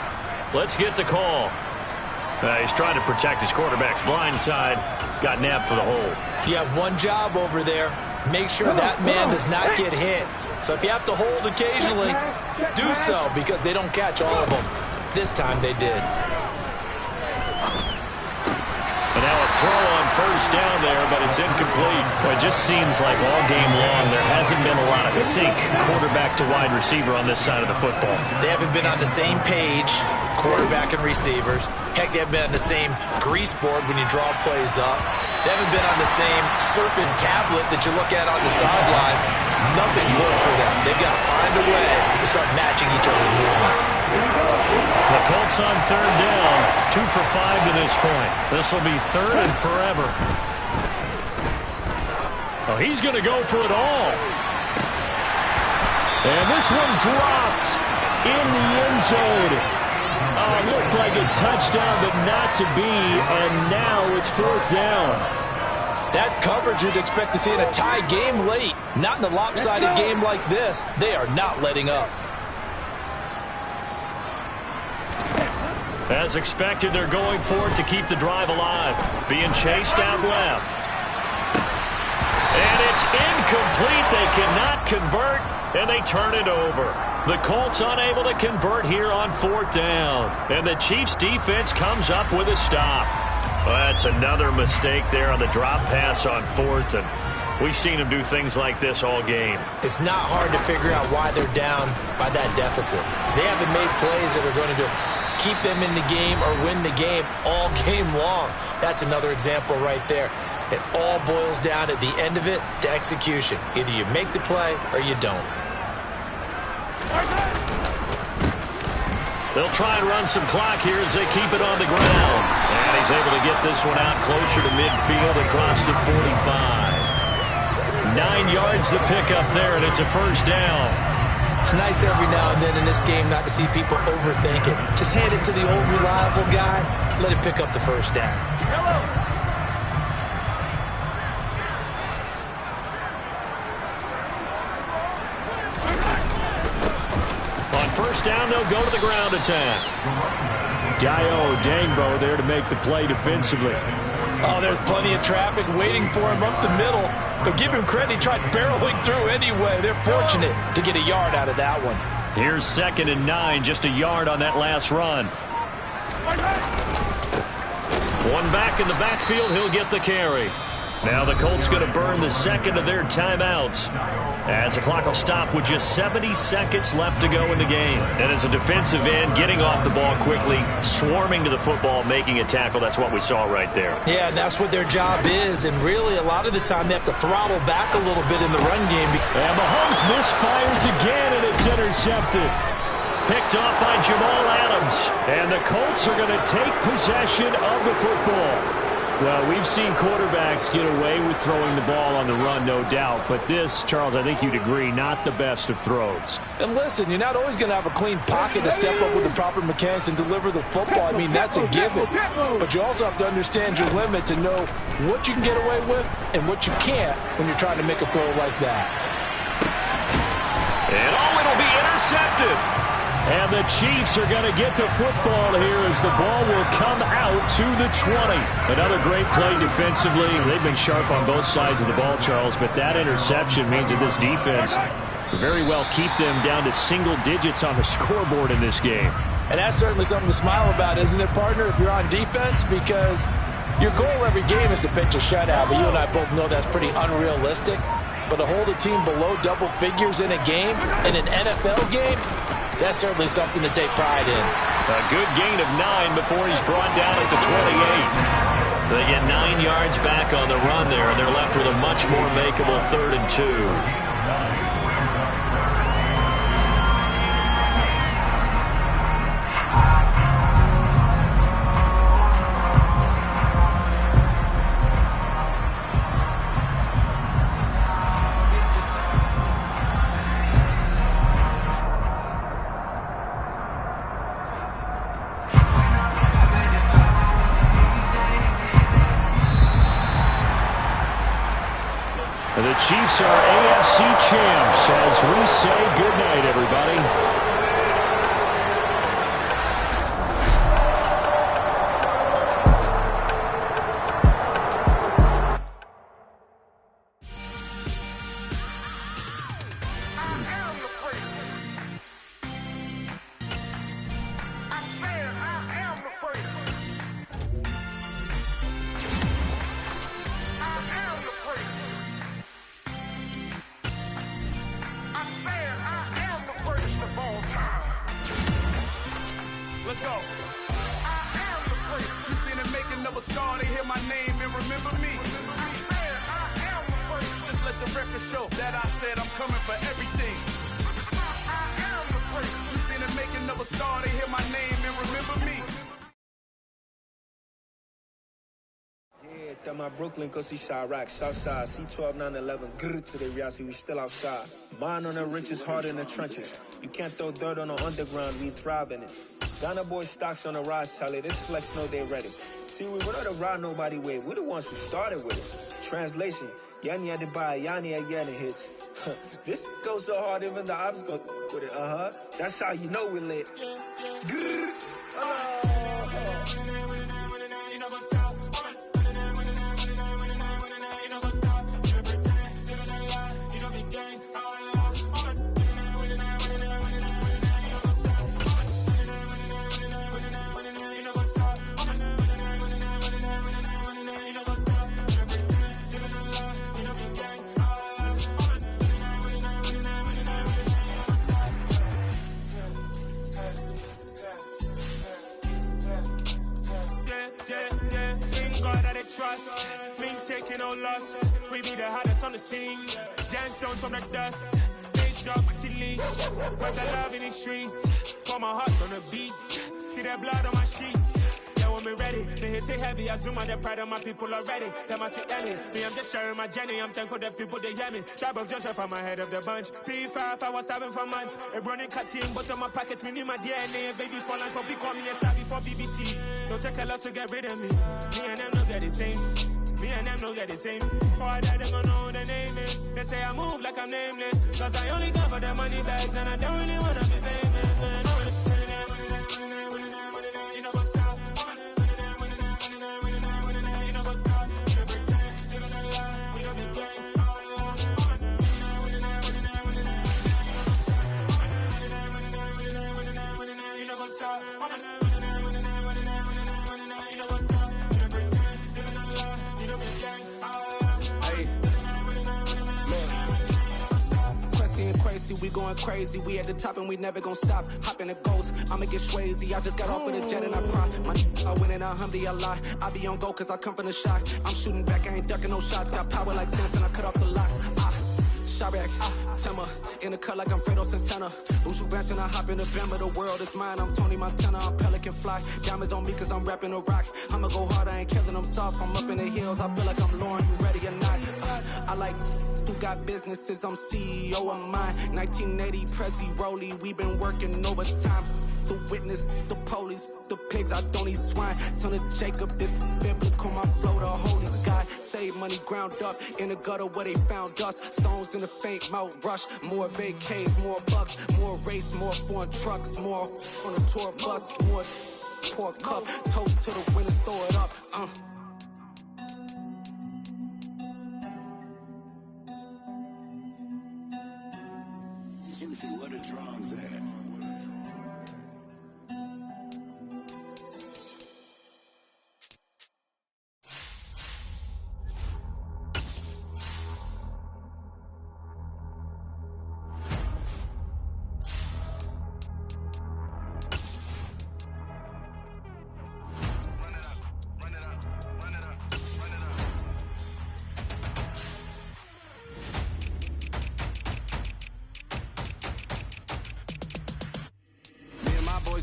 Let's get the call. He's trying to protect his quarterback's blind side. Got nabbed for the hold. You have one job over there. Make sure that man does not get hit. So if you have to hold occasionally, do so because they don't catch all of them. This time they did. And now a throw on 1st down there, but it's incomplete. Well, it just seems like all game long there hasn't been a lot of sync quarterback to wide receiver on this side of the football. They haven't been on the same page, quarterback and receivers. Heck, they haven't been on the same grease board when you draw plays up. They haven't been on the same surface tablet that you look at on the sidelines. Nothing's worked for them. They've got to find a way to start matching each other's moves. sacks. The Colts on third down, 2 for 5 to this point. This will be third and forever. Oh, he's going to go for it all. And this one dropped in the end zone. Oh, looked like a touchdown, but not to be. And now it's fourth down. That's coverage you'd expect to see in a tie game late. Not in a lopsided game like this. They are not letting up. As expected, they're going for it to keep the drive alive. Being chased out left. And it's incomplete. They cannot convert, and they turn it over. The Colts unable to convert here on fourth down. And the Chiefs defense comes up with a stop. Well, that's another mistake there on the drop pass on fourth, and we've seen them do things like this all game. It's not hard to figure out why they're down by that deficit. They haven't made plays that are going to keep them in the game or win the game all game long. That's another example right there. It all boils down at the end of it to execution. Either you make the play or you don't. They'll try and run some clock here as they keep it on the ground. And he's able to get this one out closer to midfield across the 45. 9 yards to pick up there, and it's a first down. It's nice every now and then in this game not to see people overthink it. Just hand it to the old reliable guy. Let him pick up the first down. First down, they'll go to the ground attack. Dio Dangbo there to make the play defensively. Oh, there's plenty of traffic waiting for him up the middle. But give him credit, he tried barreling through anyway. They're fortunate to get a yard out of that one. Here's 2nd and 9, just a yard on that last run. One back in the backfield, he'll get the carry. Now the Colts going to burn the second of their timeouts, as the clock will stop with just 70 seconds left to go in the game. And as a defensive end, getting off the ball quickly, swarming to the football, making a tackle, that's what we saw right there. Yeah, and that's what their job is. And really, a lot of the time, they have to throttle back a little bit in the run game. And Mahomes misfires again, and it's intercepted. Picked off by Jamal Adams. And the Colts are going to take possession of the football. Well, we've seen quarterbacks get away with throwing the ball on the run, no doubt. But this, Charles, I think you'd agree, not the best of throws. And listen, you're not always going to have a clean pocket to step up with the proper mechanics and deliver the football. I mean, that's a given. But you also have to understand your limits and know what you can get away with and what you can't when you're trying to make a throw like that. And it'll be intercepted. And the Chiefs are going to get the football here as the ball will come out to the 20. Another great play defensively. They've been sharp on both sides of the ball, Charles, but that interception means that this defense very well keep them down to single digits on the scoreboard in this game. And that's certainly something to smile about, isn't it, partner, if you're on defense? Because your goal every game is to pitch a shutout, but you and I both know that's pretty unrealistic. But to hold a team below double figures in a game, in an NFL game, that's certainly something to take pride in. A good gain of 9 before he's brought down at the 28. They get 9 yards back on the run there, and they're left with a much more makeable 3rd and 2. The Chiefs are AFC champs as we say goodnight, everybody. Let's go. You seen it making of a star, they hear my name and remember me. Just let the record show that I said I'm coming for everything. You seen it making of a star. at my Brooklyn, cause he Chirac, Southside, C12, 911, grrr to the Riasi, we still outside. Mine on the riches, hard in the trenches. You can't throw dirt on the underground, we thrive in it. Ghana boy stocks on the rise, Charlie, this flex know they ready. See, we were not to ride nobody with, we the ones who started with it. Translation, Yanni had to buy, Yanni again it hits. This goes so hard, even the ops go with it, That's how you know we lit. Grrr. Trust, me taking no loss. We be the hottest on the scene. Dance stones from the dust. Big dog with your leash. Cause I love in the streets. Pour my heart on the beat. See that blood on my sheets. Yeah, when we ready, they hit it heavy. I zoom on the pride of my people already. Them I see Ellie. Me, I'm just sharing my journey. I'm thankful that people they hear me. Tribe of Joseph, I'm ahead of the bunch. P5, I was starving for months. A running cut in, but on my pockets, me need my DNA and baby for lunch. But we call me a star before BBC. Don't take a lot to get rid of me. Me and them no get the same. Me and them no get the same. All that them don't know who the name is. They say I move like I'm nameless. Cause I only come for the money bags and I don't really wanna be famous, man. You know what's up? You know what's up? You pretend, living a lie. We don't be gang. You know what's up? We going crazy, we at the top and we never gon' stop. Hop in the ghost, I'ma get swayzy. I just got off with a jet and I cry. My I win in a Humvee, I lie. I be on go cause I come from the shot. I'm shooting back, I ain't ducking no shots. Got power like Samson, I cut off the locks. Chirac, Timmer, in the cut like I'm Fredo Santana. Buju Banton, I hop in the Bama, the world is mine. I'm Tony Montana, I'm Pelican Fly. Diamonds on me cause I'm rapping a rock. I'ma go hard, I ain't killing them soft. I'm up in the hills, I feel like I'm Lauren, you ready or not? I like who got businesses, I'm CEO of mine. 1980, Prezi Rolly, we been working overtime. The witness, the police, the pigs, I don't eat swine. Son of Jacob, this biblical, my flow, the holy God. Save money ground up in the gutter where they found us. Stones in the faint mouth rush. More vacays, more bucks, more race, more foreign trucks, more on a tour bus, more pour cup. Toast to the winners, throw it up. Juicy, where the drums at?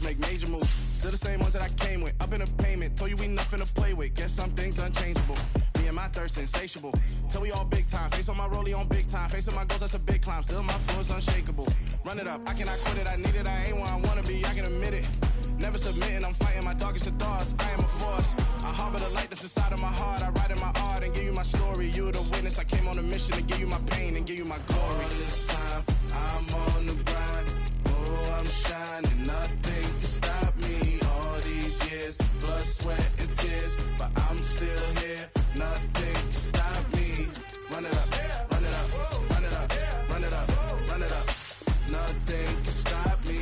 Make major moves, still the same ones that I came with. Up in a payment, told you we nothing to play with. Guess some things unchangeable. Me and my thirst insatiable. Till we all big time. Face on my rollie on big time. Facing my goals, that's a big climb. Still my flow is unshakable. Run it up, I cannot quit it. I need it, I ain't where I wanna be. I can admit it. Never submitting, I'm fighting my darkest of thoughts. I am a force. I harbor the light that's inside of my heart. I write in my art and give you my story. You the witness. I came on a mission to give you my pain and give you my glory. All this time, I'm on the grind. Oh, I'm shining. Nothing can stop me. All these years, blood, sweat, and tears, but I'm still here. Nothing can stop me. Run it up, run it up, run it up, run it up, run it up. Nothing can stop me.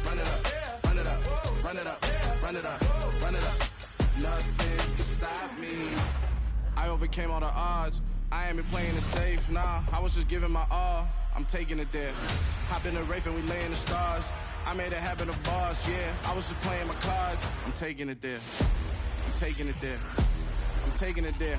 Run it up, run it up, run it up, run it up, run it up. Nothing can stop me. I overcame all the odds. I ain't been playing it safe, nah. I was just giving my all. I'm taking it there. Hop in the Wraith and we lay in the stars. I made it happen to boss, yeah. I was just playing my cards. I'm taking it there. I'm taking it there. I'm taking it there.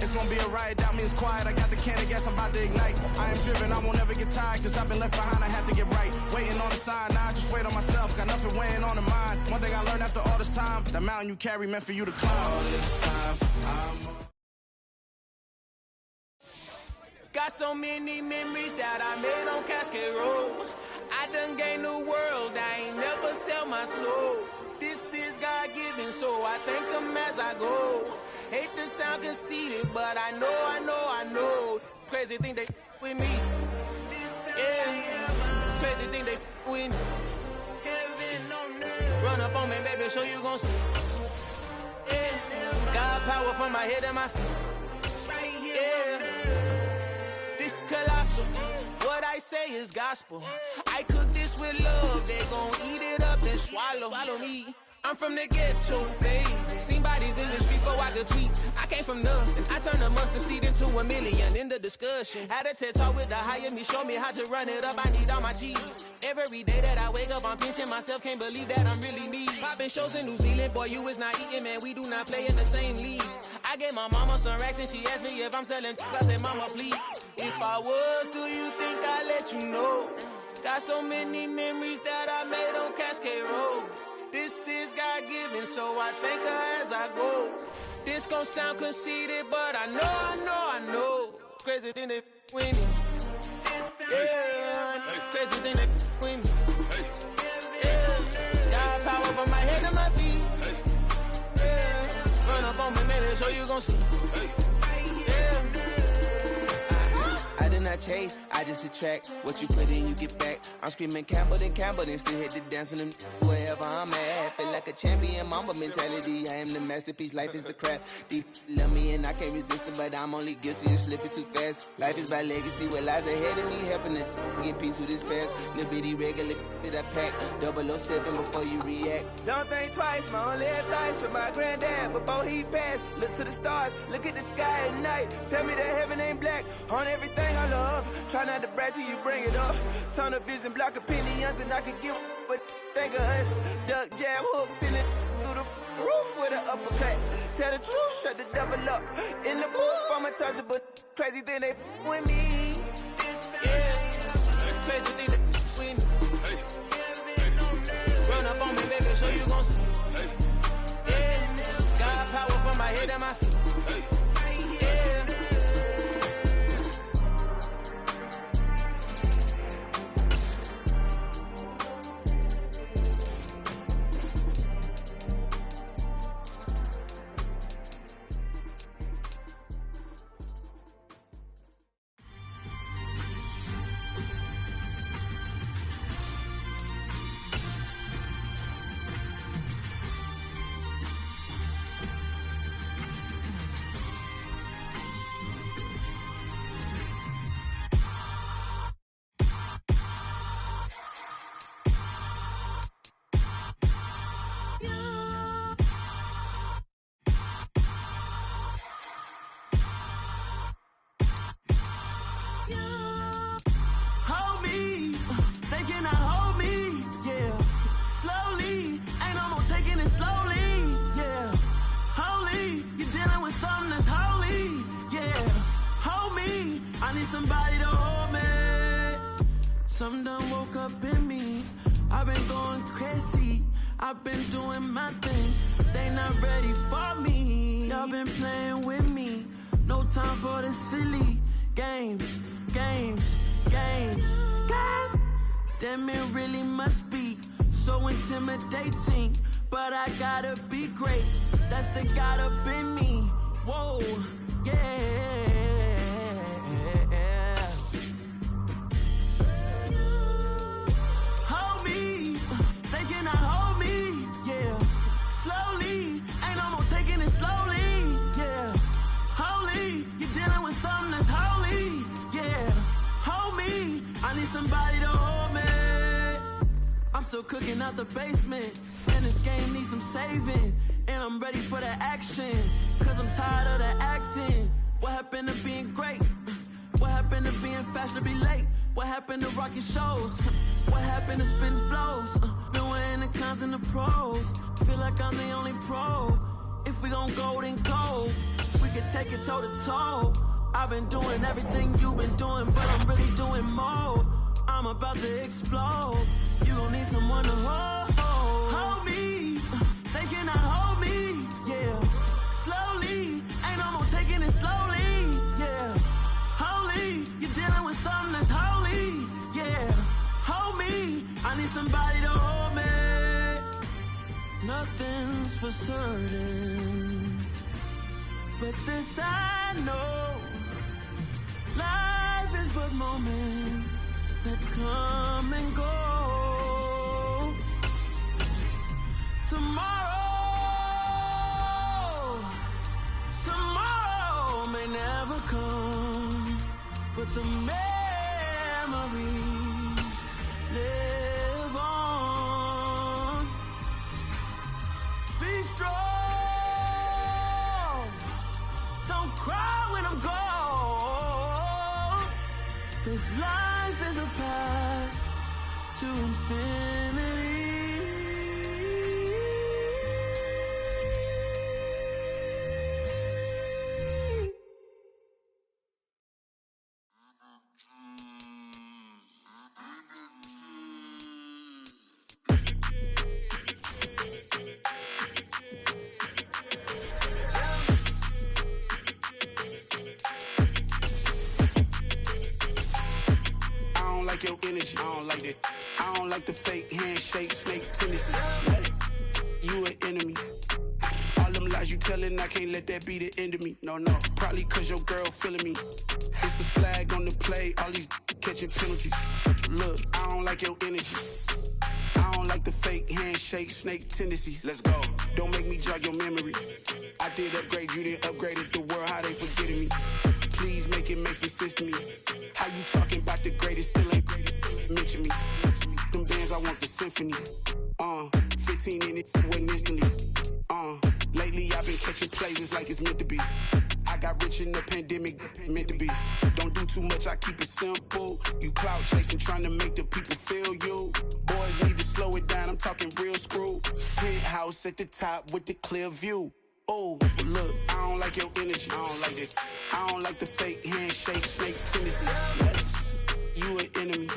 It's gonna be a riot. Doubt me, it's quiet. I got the can of gas, I'm about to ignite. I am driven, I won't ever get tired, cause I've been left behind, I have to get right. Waiting on the sign, now I just wait on myself. Got nothing weighing on the mind. One thing I learned after all this time, the mountain you carry meant for you to climb. All this time, got so many memories that I made on Cascade Road. I done gained the world, I ain't never sell my soul. This is God-given, so I thank him as I go. Hate to sound conceited, but I know. Crazy thing they with me. Yeah, crazy thing they with me. Run up on me, baby, so you gon' see. Yeah, got power from my head and my feet. Yeah, this colossal. What I say is gospel. I cook this with love. They gon' eat it up and swallow me. I'm from the ghetto, babe. Seen bodies in the street before I could tweet. I came from nothing. I turned a mustard seed into a million in the discussion. Had a TED talk with the higher me, show me how to run it up. I need all my cheese. Every day that I wake up, I'm pinching myself. Can't believe that I'm really me. Popping shows in New Zealand, boy, you is not eating, man. We do not play in the same league. I gave my mama some racks and she asked me if I'm selling. I said, mama, please. If I was, do you think I'd let you know? Got so many memories that I made on Cascade Road. This is God-given, so I thank her as I go. This gon' sound conceited, but I know. Crazy thing they with me. Yeah, crazy thing they with me. Yeah, got power from my head to my feet. Yeah, run up on me, maybe, so you gon' see. Yeah. I did not chase, I just attract. What you put in, you get back. I'm screaming Campbell, then still hit the dance and them wherever I'm at. Feel like a champion, mamba mentality. I am the masterpiece, life is the crap. These love me and I can't resist it, but I'm only guilty of slipping too fast. Life is by legacy, what lies ahead of me, helping to get peace with this past. Little bitty regular that I pack, 007 before you react. Don't think twice, my only advice for my granddad before he passed. Look to the stars, look at the sky at night. Tell me that heaven ain't black on everything I love. Try not to brag till you bring it up. Tunnel vision, block opinions, and I could give but think of us. Duck jab hooks in it through the roof with an uppercut. Tell the truth, shut the devil up. In the booth, I'm untouchable. Crazy thing they with me. Yeah, crazy thing they with me. Run up on me, baby, so you gon' see. Yeah, got power from my head and my feet. Somebody to hold me. Something done woke up in me. I've been going crazy. I've been doing my thing. They not ready for me. Y'all been playing with me. No time for the silly games. Damn, it really must be so intimidating. But I gotta be great. That's the God up in me. Whoa, yeah. Somebody to hold me. I'm still cooking out the basement, and this game needs some saving. And I'm ready for the action, cause I'm tired of the acting. What happened to being great? What happened to being fashionably late? What happened to rocking shows? What happened to spitting flows? Been weighing the cons and the pros. Feel like I'm the only pro. If we gon' go, then go. we could take it toe to toe. I've been doing everything you've been doing, but I'm really doing more. I'm about to explode. You gon' need someone to hold me. They cannot hold me, yeah. Slowly, ain't no more taking it slowly, yeah. Holy, you're dealing with something that's holy, yeah. Hold me, I need somebody to hold me. Nothing's for certain, but this I know. Life is but moments that come and go. Tomorrow may never come, but the memories live on. Be strong, don't cry when I'm gone. This life is a path to infinity. Your energy, I don't like that. I don't like the fake handshake, snake tendency. You an enemy. All them lies you telling, I can't let that be the end of me. No, probably cause your girl feeling me. It's a flag on the play, all these catching penalties. Look, I don't like your energy. I don't like the fake handshake, snake tendency. Let's go. Don't make me jog your memory. I did upgrade, you didn't upgrade it. The world, how they forgetting me. Please make it make some sense to me. How you talking about the greatest, still ain't greatest, mention me. Them bands, I want the symphony. 15 in it, wasn't instantly. Lately I've been catching plays, it's like it's meant to be. I got rich in the pandemic, meant to be. Don't do too much, I keep it simple. You clout chasing, trying to make the people feel you. Boys need to slow it down, I'm talking real screw. Penthouse at the top with the clear view. Oh, look, I don't like your energy, I don't like it. I don't like the fake handshake, snake tendency. You an enemy.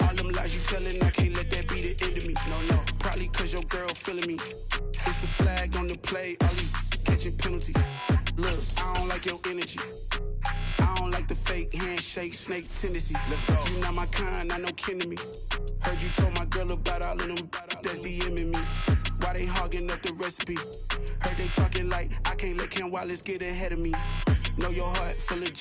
All them lies you telling, I can't let that be the end of me. No, probably cause your girl feeling me. It's a flag on the play, all these catching penalties. Look, I don't like your energy. I don't like the fake handshake, snake tendency. Let's go. You not my kind, not no kin to me. Heard you told my girl about all of them that's DMing me. Why they hogging up the recipe? Heard they talking like I can't let Ken Wallace get ahead of me. Know your heart full of